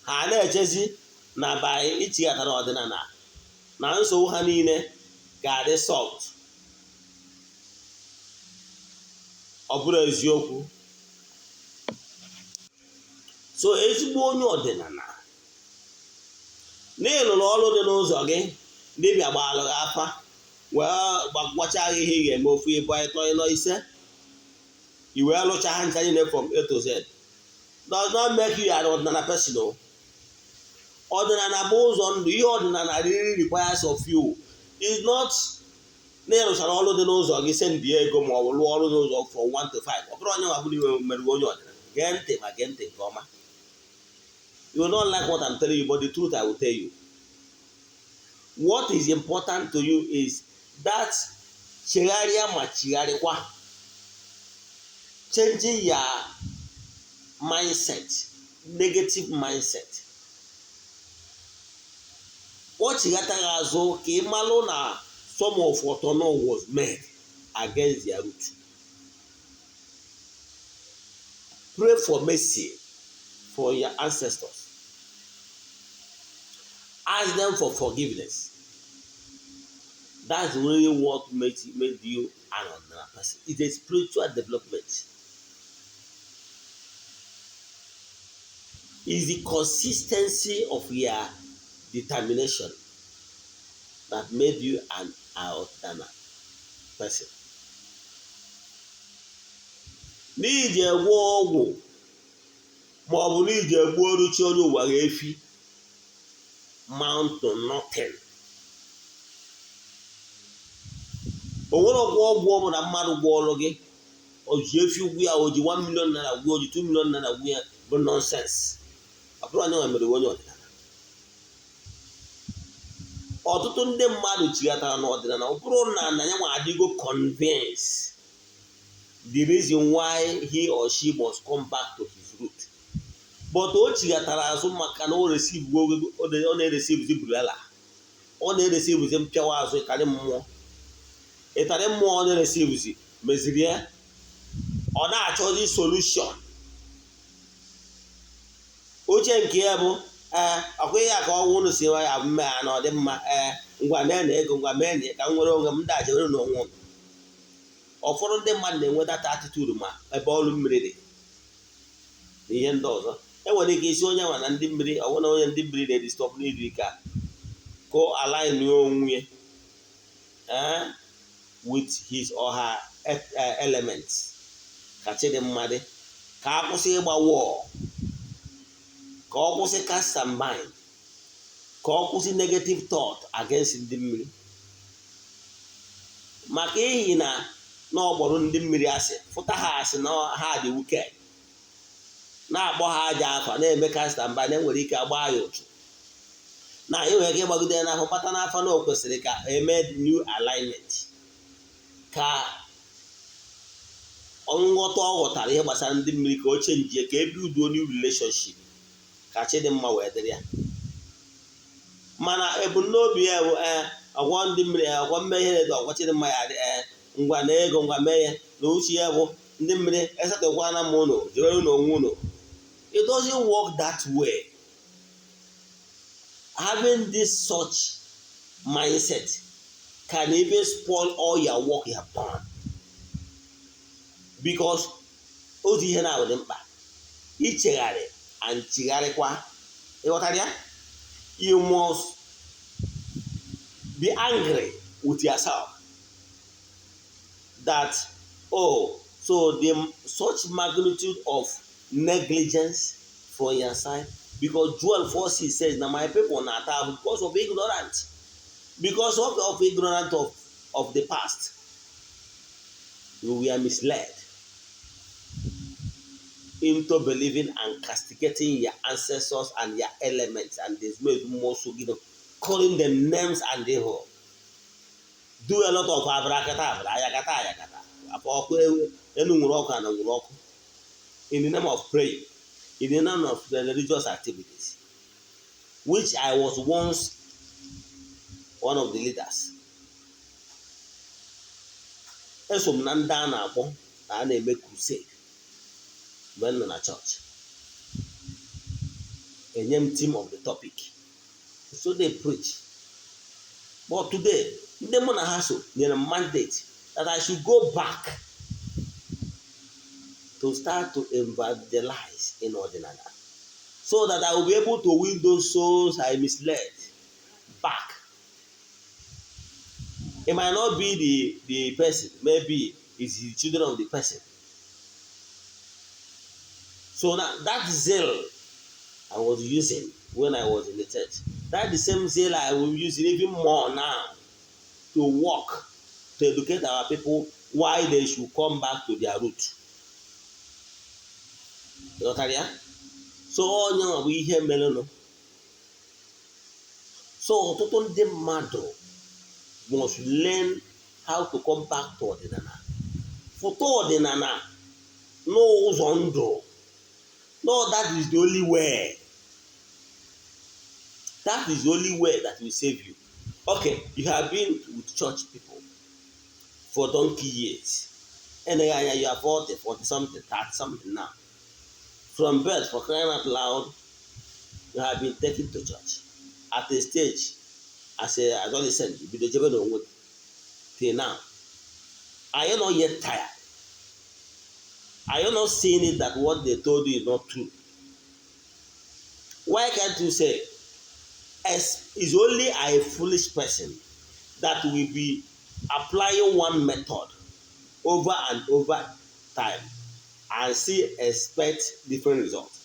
Ha na-echezi na by itiatara Odinana na nsogbu ha niile ga-adị solved. Ọ bụrụ eziokwu. So ezigbo onye ọdịnala n'ịlụrụ ọrụ dị n'ụzọ gị, dibịa gbalụ gị afa wee gbagwacha gị ihe ị ga-eme ofu ịbụ ịtọ ịnọ ise, i wee lụcha ha ncha niile from A to Z, does not make you an ọdịnala person. Ọdịnala bụ ụzọ ndụ. Ihe ọdịnala really requires of you is not na ịrụchara ọrụ dị n'ụzọ gị sendị ego ma ọ bụ lụọ ọrụ n'ụzọ from 1 to 5. Ọ bụrụ onye nwa bụrụ iwe merụgo onye ọdịnala. Gee ntị ma gee ntị nke ọma. You will not like what I'm telling you, but the truth I will tell you. What is important to you is that chigharịa ma chigharịkwa, changing your mindset, negative mindset. What chighata gị azụ ka ị malụ na some of Otono was made against their root. Pray for mercy for your ancestors. Ask them for forgiveness. That's really what made you an ordinary person. It's a spiritual development. It's the consistency of your determination that made you an ordinary person. N'iji egbu ọgwụ ma ọ bụ n'iji egbu oruchi onye ụwa ga-efi mount to nothing. O nwere ọgwụ ọbụla mmadụ gwọọrọ gị, o ji efi ugwu ya, o ji 1 million naira gwụ, o ji 2 million naira gwụ ya, bụ nonsense. Ọ bụrụ onye nwe mere onye ọdịnala. Ọtụtụ ndị mmadụ chighatara n'ọdịnala ọ bụrụ na ya nwa adịgo convince the reason why he or she must come back to his root. But o chigatara azụ maka na o na-ereceive bulala, ọ na-ereceive mpịawa azụ ịtarị mmụọ ọ na-ereceive meziri ya, ọ na-achọzi solution. Uche nke ya bụ ọkwa ya ka ọnwụ unu si nwa ya mme ya na ọ dị mma, ngwa na ego, ngwa mee ka m nwere onwe m dajewere n'onwe m. Ụfọdụ ndị mmadụ na-enwe data attitude ma ebe ọrụ mmiri dị na ihe ndị ọzọ. Enwere ike isi onye nwa na ndị mmiri, ọ na onye ndị mmiri na-edistọp n'iri ka ko align onwe with his or her elements. Ka chidi mmadụ ka akwụsị ịgba wọọ, ka ọ kwụsị cast and bind, ka ọ kwụsị negative thought against ndị mmiri. Maka ihi na n'ọgbọrọ ndị mmiri asị, fụta ha asị na ha dị wicked, na-akpọ ha aja afa, na-eme cast and bind, enwere ike agba ya ụtụ na enwere ike ịgbagide ya n'afọ, kpata n'afọ na o kwesịrị ka eme new alignment, ka nghọta ọ ghọtara ihe gbasara ndị mmiri, ka o chenjie, ka ebe udo new relationship, ka chi dị mma wee dịrị ya. Mana ebumnobi ya bụ ọgwọ ndị mmiri, ọgwọ mmehie na-edo ọgwọ chi dị mma ya dị ngwa na ego, ngwa mee ya na uche ya bụ ndị mmiri esatụkwana m ụnụ jewere n'onwe ụnụ. It doesn't work that way. Having this such mindset can even spoil all your work you have done. Because otu ihe na-abụ dị mkpa ichegharị and chigharịkwa. Ịghọtara ya? You must be angry with yourself that, so the such magnitude of negligence from your side, because Joel 4:6 says, "Now my people not have because of ignorance, because of ignorance of the past, you were misled into believing and castigating your ancestors and your elements, and this made most, calling them names and they whole. Do a lot of abracadabra, ayakata, in the name of praying, in the name of the religious activities, which I was once one of the leaders. Eso m na ndị a na-akpọ na a na-eme crusade mgbe m nọ na church. Enye m team of the topic, so they preach. But today, ndị mụ na ha so nyere m mandate that I should go back to start to evangelize in Odinana, so that I will be able to win those souls I misled back. It might not be the person, maybe it's the children of the person. So now that zeal I was using when I was in the church, that's the same zeal I will use even more now to work, to educate our people why they should come back to their root. So onye ọ bụ ihe merenụ. So ọtụtụ ndị mmadụ must learn how to come back to Odinana. Foto Odinana n'ụzọ ndụ. No, that is the only way. That is the only way that will save you. Okay, you have been with church people for donkey years. And you are 40 something, 30 something now. From birth, for crying out loud, you have been taken to church. At a stage, as an adolescent, you be the Jebel till now. Are you not yet tired? Are you not seeing it that what they told you is not true? Why can't you say, as is only a foolish person that will be applying one method over and over time and expect different results?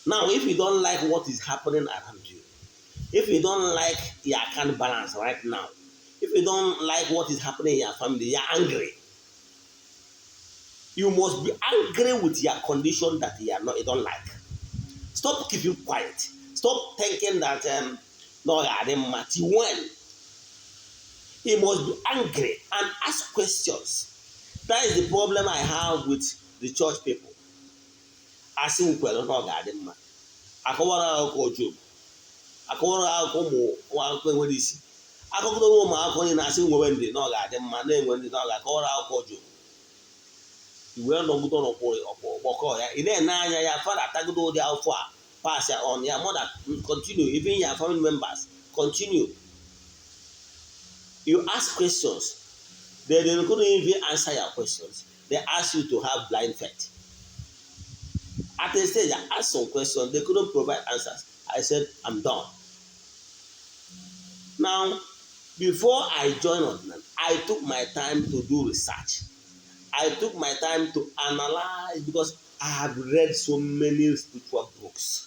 Now, if you don't like what is happening around you, if you don't like your account balance right now, if you don't like what is happening in your family, you're angry. You must be angry with your condition that you don't like. Stop keeping quiet. Stop thinking that no, I didn't matter when. You must be angry and ask questions. That is the problem I have with the church people. Asị ukwere na ọ ga-adị mma. Akọwara akụkọ Job. Akọwara akụkọ ụmụ akụkọ enwere isi. Akụkọ ụmụ akụkọ onye na-asị nwewe ndị na ọ ga-adị mma na-enwe ndị na ọ ga-akọwara akụkọ Job. Iwe nọgbudo ọkpọkọ ya. Ị na-ene anya ya fada atagodo ụdị afọ a pass on ya more than continue even your family members continue. You ask questions. They couldn't even answer your questions. They ask you to have blind faith. At a stage, I asked some questions. They couldn't provide answers. I said, I'm done. Now, before I joined Odinana, I took my time to do research. I took my time to analyze because I have read so many spiritual books.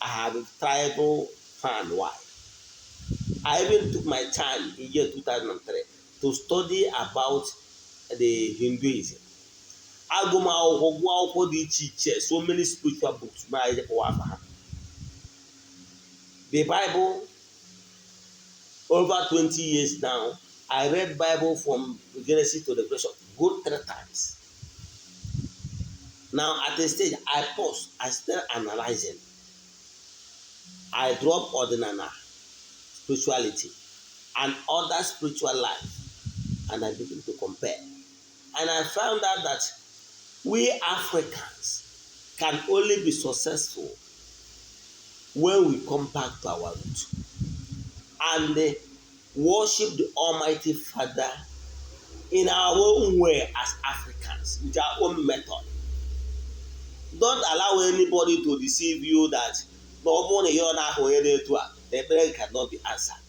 I have traveled far and wide. I even took my time in year 2003 to study about the Hinduism. Agụmakwụkwọ dị iche iche, so many spiritual books. The Bible, over 20 years now, I read Bible from Genesis to Revelation, good 3 times. Now at the stage, I pause, I start analyzing. I drop Odinana, spirituality, and other spiritual life, and I begin to compare. And I found out that we Africans can only be successful when we come back to our roots and worship the Almighty Father in our own way as Africans, with our own method. Don't allow anybody to deceive you that the prayer cannot be answered.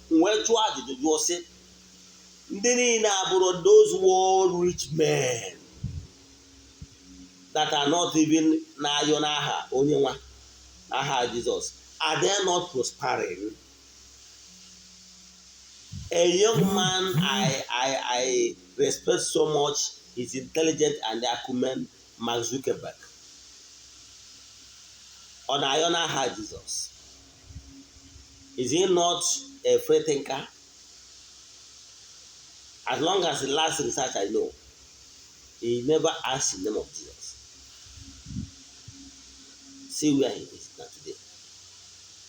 Those world rich men that are not even onye Jesus, are they not prospering? A young man I respect so much, is intelligent and acumen, Mark Zuckerberg. On Iona Jesus. Is he not a free thinker? As long as the last research I know, he never asked the name of Jesus. See where he is now today.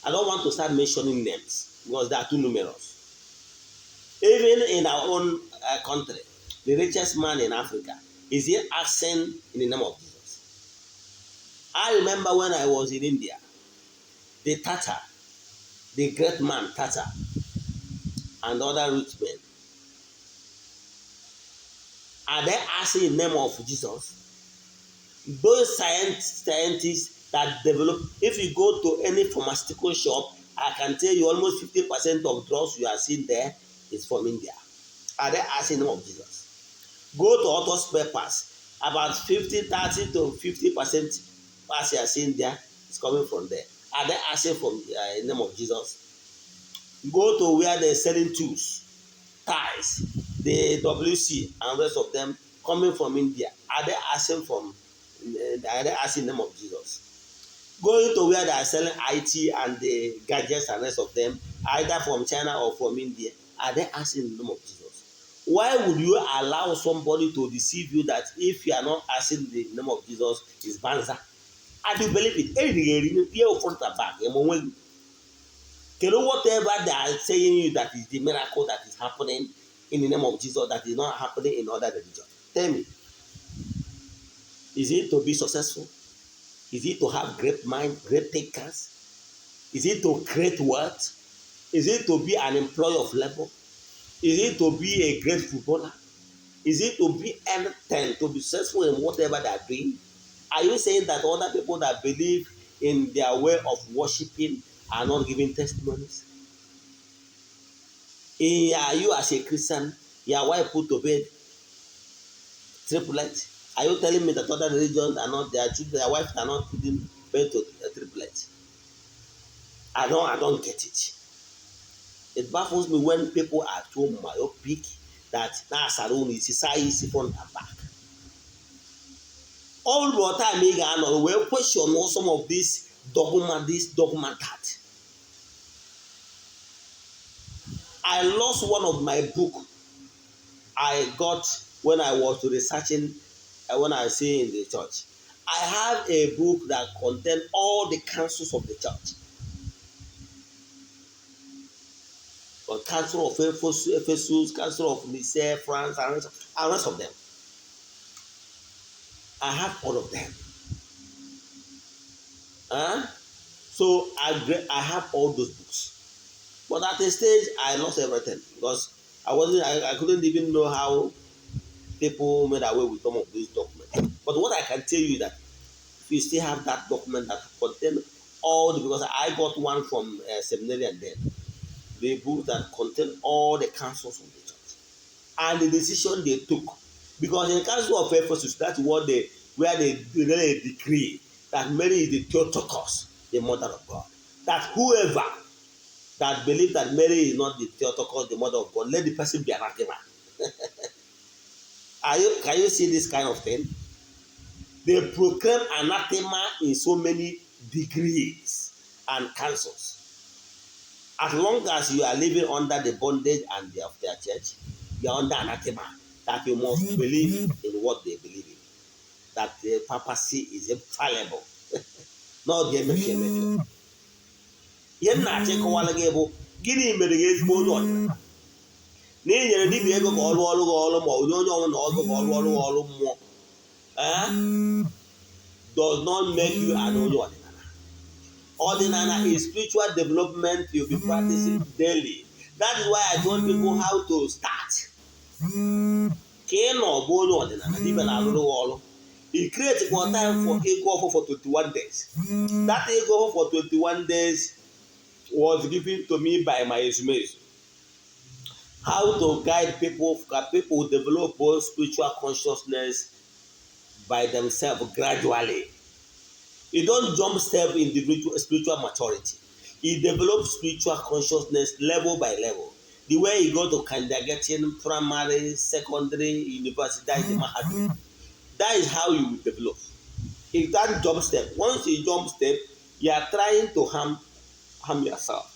I don't want to start mentioning names because they are too numerous. Even in our own country, the richest man in Africa, is he asking in the name of Jesus? I remember when I was in India, the Tata, the great man Tata, and other rich men, are they asking in the name of Jesus? Those scientists that develop, if you go to any pharmaceutical shop, I can tell you almost 50% of drugs you are seeing there is from India. Are they asking in the name of Jesus? Go to auto spare parts, about 30 to 50% parts you are seeing there is coming from there. Are they asking from in the name of Jesus? Go to where they're selling tools, ties, the WC and rest of them coming from India. Are they asking from? Are they asking in the name of Jesus? Going to where they are selling IT and the gadgets and rest of them, either from China or from India, are they asking in the name of Jesus? Why would you allow somebody to deceive you that if you are not asking the name of Jesus is banza? I do believe it. Whatever they are saying you that is the miracle that is happening in the name of Jesus that is not happening in other religions. Tell me. Is it to be successful? Is it to have great mind, great thinkers? Is it to create wealth? Is it to be an employee of labor? Is it to be a great footballer? Is it to be anything, to be successful in whatever they are doing? Are you saying that other people that believe in their way of worshiping are not giving testimonies? Are you as a Christian, your wife put to bed triplet? Are you telling me that other religions are not, their wives are not putting bed to a triplet? I don't get it. It baffles me when people are too myopic that Salon is size front and back. All the time we question some of this dogma, that. I lost one of my book I got when I was researching, when I say in the church, I have a book that contains all the councils of the church. Or Council of Ephesus, Council of Nicaea, France, and rest of them. I have all of them. So I have all those books. But at a stage, I lost everything because I couldn't even know how people made away with some of these documents. But what I can tell you is that if you still have that document that contain because I got one from seminarian then, the book that contain all the councils of the church and the decision they took. Because in the Council of Ephesus, that's where they really decree that Mary is the Theotokos, the mother of God. That whoever that believes that Mary is not the Theotokos, the mother of God, let the person be anathema. Can you see this kind of thing? They proclaim anathema in so many degrees and councils. As long as you are living under the bondage and of their church, you are under anathema. That you must believe in what they believe in. That the papacy is infallible. Not the emefieme. Ihe na-achị kọwara gị bụ gịnị mere gị ezigbo onye ọdịnala na inyere dibịa ego ka ọ rụọ ọrụ gị ọrụ ma onye ọnwụ na ọgụ ka ọ rụọ ọrụ gị ọrụ mmụọ does not make you an onye ọdịnala. Ọdịnala is spiritual development you'll be practicing daily. That is why I told people how to start. Ka ị nọ bụ onye ọdịnala dibịa na-arụrụ gị ọrụ. He created one time for ego offer for 21 days. That ego offer for 21 days was given to me by my ezumezu. How to guide people develop both spiritual consciousness by themselves gradually. You don't jump step in the spiritual maturity. You develop spiritual consciousness level by level. The way you go to kindergarten, primary, secondary, university, that is how you will develop. If that jump step, once you jump step, you are trying to harm yourself.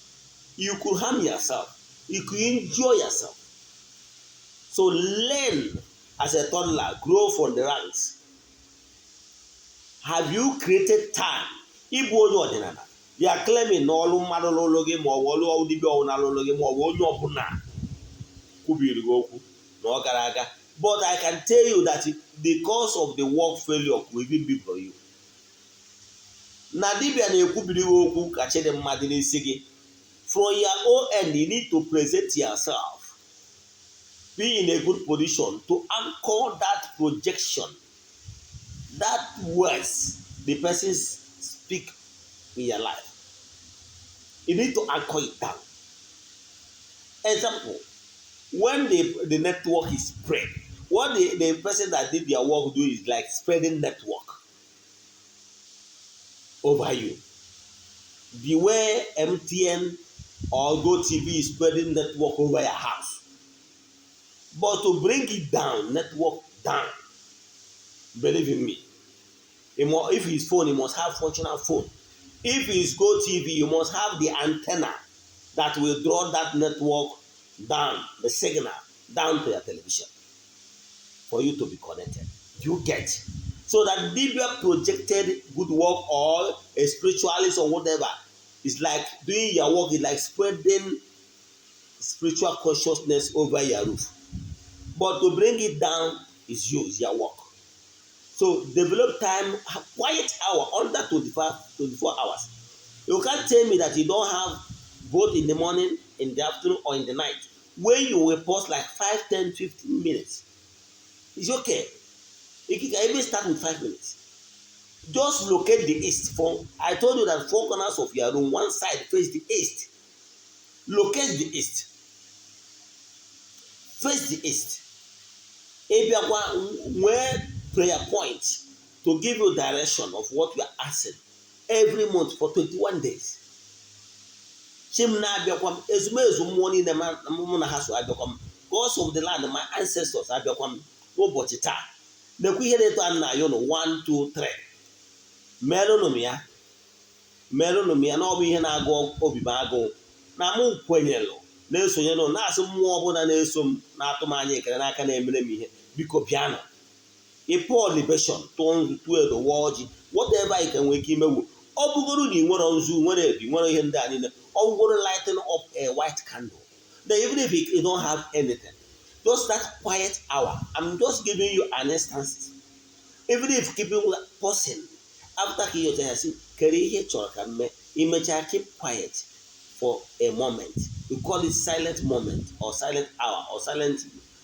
You could harm yourself. You could injure yourself. So learn as a toddler, grow from the ranks. Have you created time? Ibu onye ọdịnala, you are claiming na ọlụ mmadụ lụrụ gị ma ọ bụ ọlụ dibịa ọbụla lụrụ gị ma ọ bụ onye ọbụla kwubiri gị okwu na ọ gara aga. But I can tell you that the cause of the work failure will even be for you. Na dibịa na-ekwubiri gị okwu ka chi dị mmadụ n'isi gị. From your own end, you need to present yourself. Be in a good position to anchor that projection, that words the person speak in your life. You need to anchor it down. Example, when the network is spread, what the person that did their work do is like spreading network over you. The way MTN or GoTV is spreading network over your house. But to bring it down, network down, believe in me, if his phone, he must have functional phone. If it's GoTV, you must have the antenna that will draw that network down, the signal down to your television for you to be connected. You get. So that Dibia projected good work or a spiritualist or whatever, it's like doing your work, is like spreading spiritual consciousness over your roof. But to bring it down is you, is your work. So develop time, quiet hour, under 24 hours. You can't tell me that you don't have both in the morning, in the afternoon, or in the night. When you will pause like 5, 10, 15 minutes, it's okay. You can even start with 5 minutes. Just locate the east. I told you that 4 corners of your room, one side face the east. Locate the east. Face the east. Where prayer point to give you direction of what you are asking every month for 21 days. Gods of the land, my ancestors, ụbọchị taa nekwa ihe na-eto a na-ayọ nụ 1 2 3 merụnụ m ya na ọ bụ ihe na-agụ obi m agụụ na mụ kwenyelụ na-esonyelụ na-asị mmụọ ọbụla na-eso m na-atụ m anya ekele n'aka na-emere m ihe biko piano. A poor libation turns to the wall, whatever you can wake him up. Obuguru, one on Zoom, one him down or going lighten up a white candle. Then, even if you don't have anything, just that quiet hour, I'm just giving you an instance. Even if keeping person after he has career image keep quiet for a moment. We call it silent moment or silent hour or silent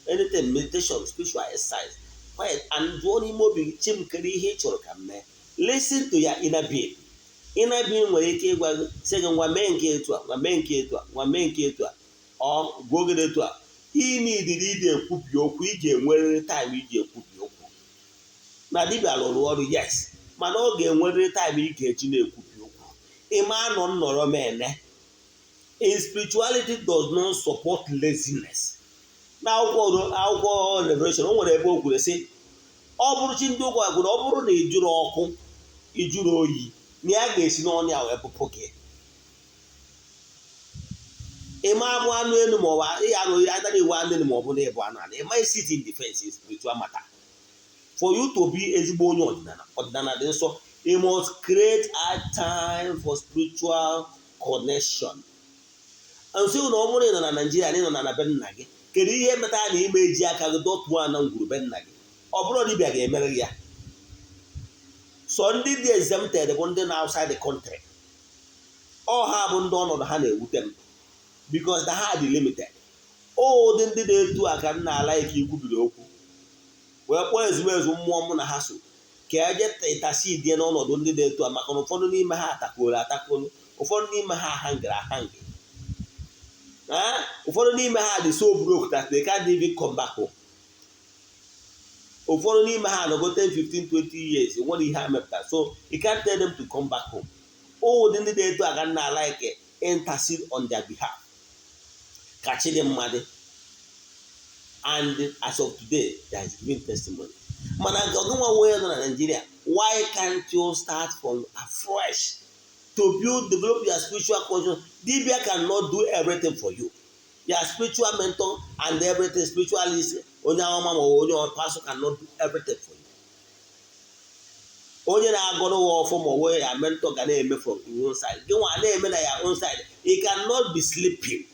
anything, meditation, spiritual exercise. Quiet and one mobile chim career listen to your inner being. Inner being nwere ike ịgwa gị sị gị nwa mee nke etu a nwa mee nke etu a nwa mee nke etu a ọ gwogide etu a ịnidiri ide ekwubi okwu ị ga-enwerịrị taịm iji ekwubi okwu na dibịa lụrụ ọrụ yes mana ọ ga-enwerịrị taịm ị ga-eji na-ekwubi okwu ịma anọ nnọrọ mene. In spirituality does not support laziness. Na akwụkwọ Revelation o nwere ebe o kwuru sị ọ bụrụ chi ndị ụgwọ agwụrụ ọ bụrụ na ijuru ọkụ ijuru oyi na ya ga-esi n'ọnụ ya wee pụpụ gị ịma abụ anụ elu ma ọ bụ ihe anụ adara iwu anụ elu ma ọ bụ na ịbụ anụ anụ ịma sit in defense in spiritual matter. For you to be ezigbo onye ọdịnala dị nsọ, you must create a time for spiritual connection. Nsị na ọ bụrụ ị nọ na Nigeria na ị nọ na be nna gị kedu ihe metara na ime eji aka gị dọtụọ na ngwuru be nna gị ọ bụrụ dibịa ga-emere gị ya. So ndị dị exempted bụ ndị na outside the country. Ọ ha bụ ndị ọnọdụ ha na-ewute m because na ha dị limited. Ụdị ndị na-etu aka nna ala ike ikwubiri okwu wee kpọọ ezumezu mmụọ mụ na ha so ka eje ịtasi die n'ọnọdụ ndị na-etu a maka na ụfọdụ n'ime ha atakolu ụfọdụ n'ime ha ahangị ụfọdụ n'ime ha dị so broke that they can't even come back home. Ụfọdụ n'ime ha anọgo 10, 15, 20 years nwere ihe ha mepụtara so you can't tell them to come back home. Ụdị ndị na-etu aka nna ala ike intercede on their behalf ka chi dị mmadụ. And as of today, there is giving testimony. Mana nke ọgụnwa wee nọ na Nigeria, why can't you start from afresh to develop your spiritual consciousness? Dibia cannot do everything for you. Your spiritual mentor and everything, spiritualist, onye ọma ma onye pastor cannot do everything for you. Onye na-agọrọ wa ọfọ ma onwe ya mentor ga na-eme from your own side. Gị nwa na-eme na your own side. It cannot be sleeping.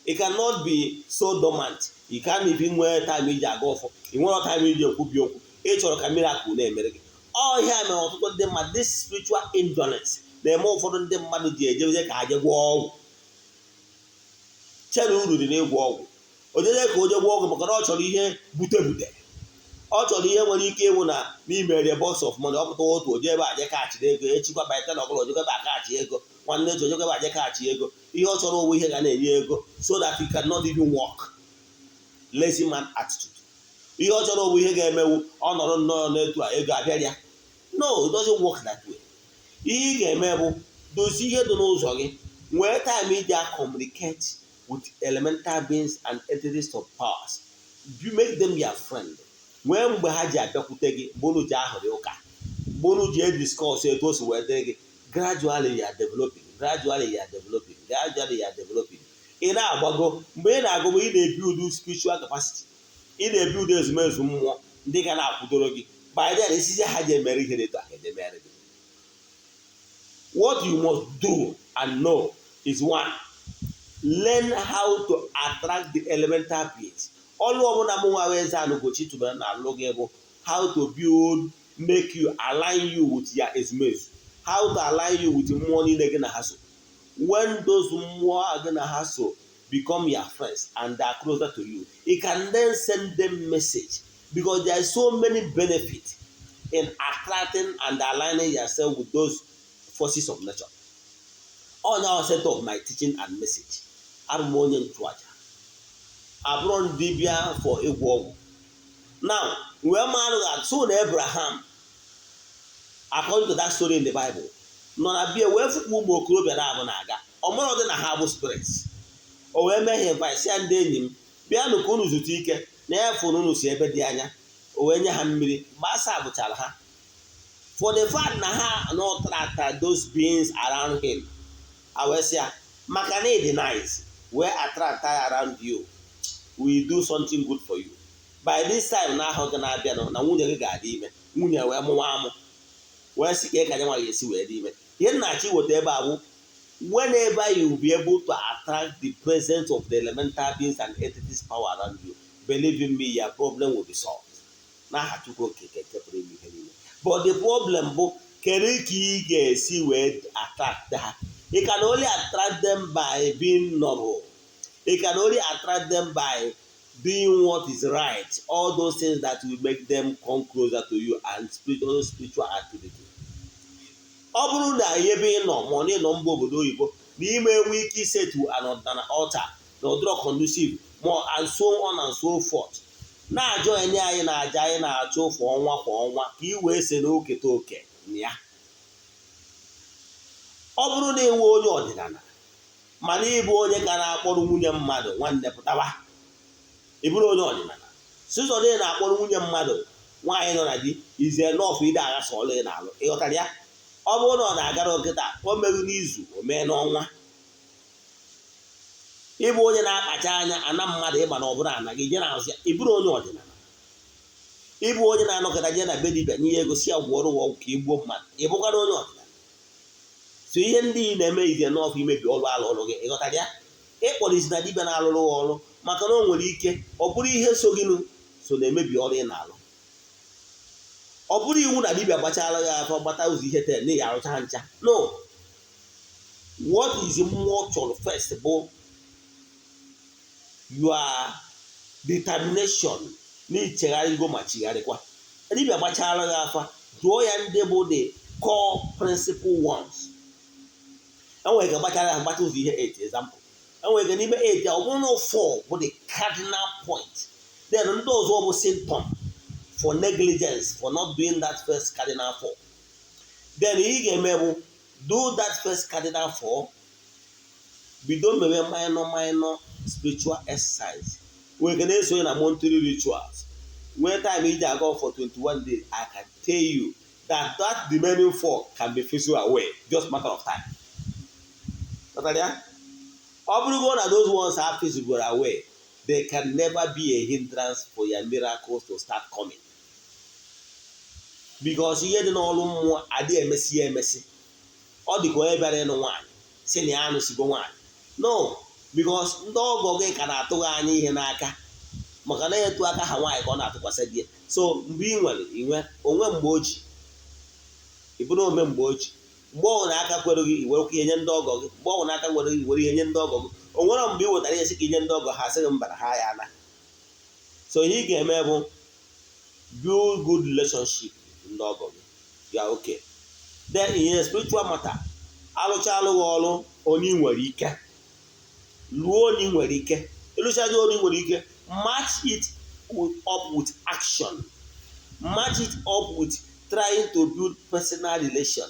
It cannot be so dormant. You can't even wear time iji aga ọfọ. You nwere time iji ekwubi okwu. Ị chọrọ ka miracle na-emere gị. Ọ ihe a mere ọtụtụ ndị mmadụ this spiritual indolence na-eme ụfọdụ ndị mmadụ ji eje ka ha je gwọọ ọgwụ. Chere uru dị n'ịgwọ ọgwụ. O jeje ka o je gwọọ ọgwụ maka na ọ chọrọ ihe bute. Ọ chọrọ ihe nwere ike ịwụ na n'ime box of money ọ pụta otu oje ebe a je kaghachiri ego echikwa baịta na ọbụla ojekwa ebe akaghachi ego nwanne echi ojekwa ebe a je kaghachi ego ihe ọ chọrọ owu ihe ga na-enye ego so that he cannot even work. Lazy man attitude. Ihe ọ chọrọ owu ihe ga-emewu ọ nọrọ nnọọ n'etu a ego abịarịa. No, it doesn't work that way. Ihe ị ga-eme bụ dozie ihe dị n'ụzọ gị nwee time iji communicate with elemental beings and entities of powers. You make them your friend. Nwee mgbe ha ji abịakwute gị bụrụ ji ahụrị ụka bụrụ ji discuss etu o si wee dịrị gị gradually you are developing. Ị na-agbago mgbe ị na-agụ ị na-ebuild spiritual capacity ị na-ebuild ezumezu mmụọ ndị ga na-akwụdoro gị by then esizi ha ji emere ihe dịta edemere gị. What you must do and know is one, learn how to attract the elemental beings. Ọlụ ọbụla mụ nwa Eze-Ana Ugochi tubelu na alụ gị bụ how to build, make you align you with your ezumezu, how to align you with mmụọ niile gị na ha so. When those mmụọ gị na ha so become your friends and they are closer to you, you can then send them message because there are so many benefits in attracting and aligning yourself with those forces of nature. On our set of my teaching and message, I'm onye nchụaja. Abụrụ ndị bịa for ịgwọ ọgwụ. Now, wee marụ that soon Abraham, according to that story in the Bible, nọ na bịa wee fụkwa ụmụ okorobịa na-abụ na-aga. Ọ mara ọdị na ha bụ spirits. O wee mee ha invite ya ndị enyi m bịanụ ka unu zute ike na ya fụrụ unu si ebe dị anya. O wee nye ha mmiri mgbe asa bụchara ha. For the fact na ha not attract those beings around him. I will say, maka na it nice where attract around you will do something good for you. by this time n'ahụ gị na-abịa na nwunye gị ga-adị ime, nwunye wee mụwa amụ wee sị ka ị ka nwa ga-esi wee dị ime. Ihe nna-achọ iweta ebe a bụ whenever you will be able to attract the presence of the elemental beings and entities power around you, believe in me, your problem will be solved. N'aha Chukwu Okike nke pụrụ ime ihe niile. But the problem bụ kedu ka ị ga-esi wee attract ha? You can only attract them by being noble. You can only attract them by doing what is right. All those things that will make them come closer to you and spiritual activity. Ọ bụrụ na ebe ị nọ ma ọ na-ịnọ mba obodo oyibo n'ime enwe ike isetu an altar na ọdụrọ conducive ma and so on and so forth, na-ajọ enye anyị na-aja anyị na-achụ kwa ọnwa ka ị wee se n'oketa oke na ya. Ọ bụrụ na enwe onye ọdịnala mana ịbụ onye ka na-akpọrọ nwunye mmadụ nwanne pụtawa, ịbụrụ onye ọdịnala sizọ na na-akpọrọ nwunye mmadụ nwaanyị nọ na di is enough ide aghasa ọlụ ị na-alụ. Ịghọtara ya? Ọ bụrụ na ọ na-agara nkịta o merụ n'izu o mee n'ọnwa, ịbụ onye na-akpacha anya ana mmadụ ịgba na ọbụla ana gị je na azụ ya, ịbụrụ onye ọdịnala. Ịbụ onye na-anọkọta je na be dibịa nye ego si ya gwọrọ ụgwọ ka igbuo mmadụ, ịbụkwara onye ọdịnala. So ihe ndị ị na-eme ize n'ọfụ imebi ọrụ alụrụ gị. Ịghọtara ya? Ịkpọrọ isi na dibịa na-alụrụ ọrụ maka na o nwere ike ọ bụrụ ihe so gịnụ so na-emebi ọrụ ị na-alụ. Ọ bụrụ iwu na dibịa gbachara gị afọ gbata ụzọ ihe tere na ya arụcha ncha. No. What is more first bụ your determination na ichegharịgo ma chigharịkwa. Dibịa gbachara gị afọ jụọ ya ndị bụ the core principal ones. Enwere ka gbachara ya gbata ụzọ ihe 8 example. Enwere ka n'ime 8 ọ bụrụ na 4 bụ the cardinal point. Then ndị ọzọ bụ symptom for negligence for not doing that first cardinal 4. Then ị ga-eme bụ do that first cardinal 4, bido mewe minor spiritual exercise. We're going to say na monthly rituals. When time iji aga for 21 days, I can tell you that remaining 4 can be fizzled away, just matter of time. Ọ bụrụgo na those ones are fizzled away, they can never be a hindrance for your miracles to start coming. Because ihe dị n'ọrụ mmụọ adị emesi ya emesi. Ọ dị ka onye bịara ịnụ nwaanyị si na ya anụsigo nwaanyị. No, because ndị ọgọ gị ka na-atụ gị anya ihe n'aka maka na etu aka ha nwaanyị ka ọ na-atụkwasị gị. So mgbe ị nwere inwe onwe mgbe oji ịbụrụ ome mgbe oji mgbe ọ na aka kwere gị iwerekwa ihe nye ndị ọgọ gị, mgbe ọ na aka kwere gị iwere ihe nye ndị ọgọ gị. O nwere mgbe ị wetara ihe sị ka inye ndị ọgọ ha sịghị mba na ha ya ana. So ihe ị ga-eme bụ build good relationship ndị ọgọ gị. Ya okay. Then in a spiritual matter, alụcha alụghị ọrụ onye nwere ike. Lụọ onye nwere ike. Ịlụchaghị onye nwere ike, match it up with action. Match it up with trying to build personal relation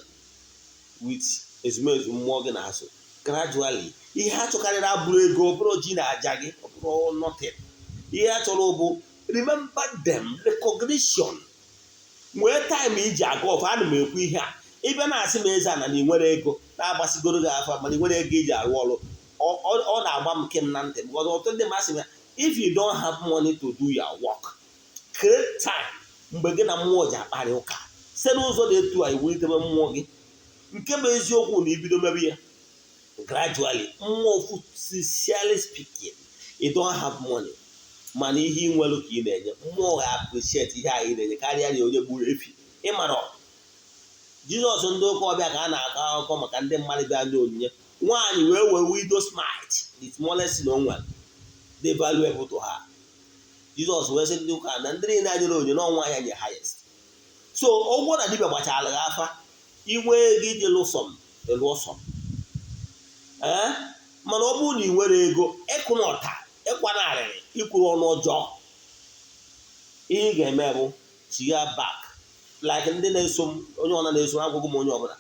with ezumezu mmụọ gị na-asụ. Gradually, ihe a chọkarịrị abụrụ ego, ọ bụrụ ji na aja gị, ọ bụrụ nothing. Ihe a chọrọ bụ remember them, recognition. Nwee time iji aga ọfụ, ana m ekwu ihe a. Ịbịa na-asị m Eze-Ana na ị nwere ego na-agbasigoro gị afọ mana ị nwere ego iji arụ ọrụ, ọ na-agba m kem na ntị. Because ọtụtụ ndị masị m ya, if you don't have money to do your work, create time mgbe gị na mmụọ ji akparị ụka site n'ụzọ dị etu a iwulitebe mmụọ gị. Nke bụ eziokwu na ibido mebe ya gradually, mmụọ sincerely speaking, you don't have money mana ihe ị nwere ka ị na-enye mmụọ ga-appreciate ihe anyị na-enye karịa na onye gburu efi. Ịmara Jizọs ndị ụka ọbịa ka a na-akọ akụkọ maka ndị mmadụ bịa ndị onyinye. Nwaanyị wee widow smite, the smallest na o nwere, dị valuable to her. Jizọs wee sị ndị ụka na ndị niile anyere onyinye n'ọnwa ya nye highest. So ụgwọ na dibịa gbachara gị afa, inwe gị dị lụsọm elụọsọm. Mana ọ bụrụ na ị nwere ego ịkụ n'ọta ịkwana arịrị ikwuru ọnụ ọjọọ, ihe ị ga-eme bụ chigha back like ndị na-eso m, onye ọna na-eso agwụgwụ m onye ọbụla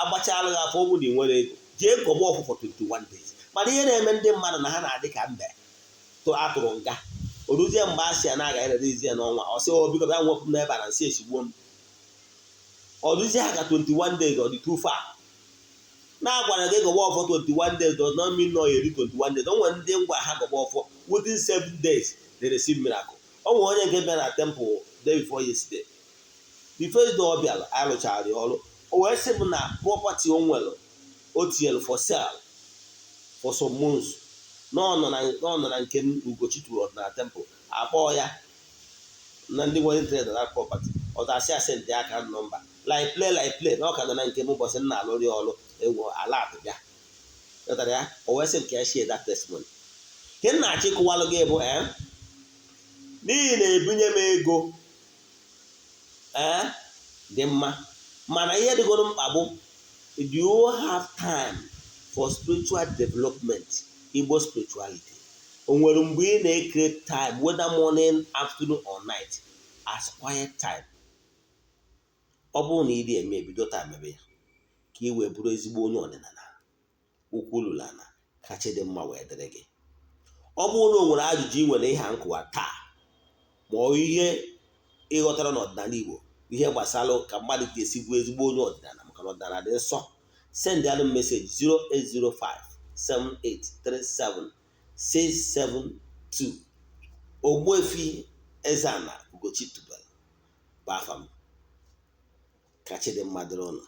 agbachala gị afọ ọgwụ na ị nwere ego jee gọba ọfụ for 21 days. Mana ihe na-eme ndị mmadụ na ha na-adị ka mbe atụrụ nga. Oruzie mgbe a sị ya na aga eredizi ya n'ọnwa, ọ sị biko bịa nwepụ m n'ebe a na nsị esigbuo m. Oruzie ha ka 21 days ọ dị too far. Na-agwara gị gọba ọfọ 21 days does not mean no eri 21 days. O nwere ndị ngwa ha gọba ọfọ within 7 days they receive miracle. O nwere onye nke bịa na temple day before yesterday. The first day ọ bịara arụchara ya ọrụ, o wee sị m na property o nwere o tinyere for sale for some months n'ọ nọ na nke Ugochi tụrụ na temple, akpọọ ya na ndị nwere interest na that property, ọ tasị asent aka nọmba like play na ọ ka nọ na nke m ụbọchị m na-alụrị ọrụ ewu ala bịa ghọtara ya. O wee sị m ka ya share that testimony. Nke m na-achọ ịkụwalụ gị bụ n'ihi na-ebunye m ego dị mma, mana ihe dịgoro mkpa bụ, do you have time for spiritual development, Igbo spirituality? O nwere mgbe ị na-ecreate time, whether morning, afternoon or night, as quiet time? Ọ bụrụ na ị dị eme ebido taa mebe ya ka ị wee bụrụ ezigbo onye ọdịnala ukwu lụrụ ana kacha dị mma wee dịrị gị. Ọ bụrụ na o nwere ajụjụ ị nwere ihe nkụwa taa, ma ọ ihe ịghọtara n'ọdịnala Igbo, ihe gbasara ka mmadụ ga-esi bụ ezigbo onye ọdịnala, maka na ọdịnala dị nsọ, send alụ meseji 08057837672. Ogbuefi EZE-ANA Ugochi tubelu bụ afa m. Ka chi dị mma dịrị ụnụ.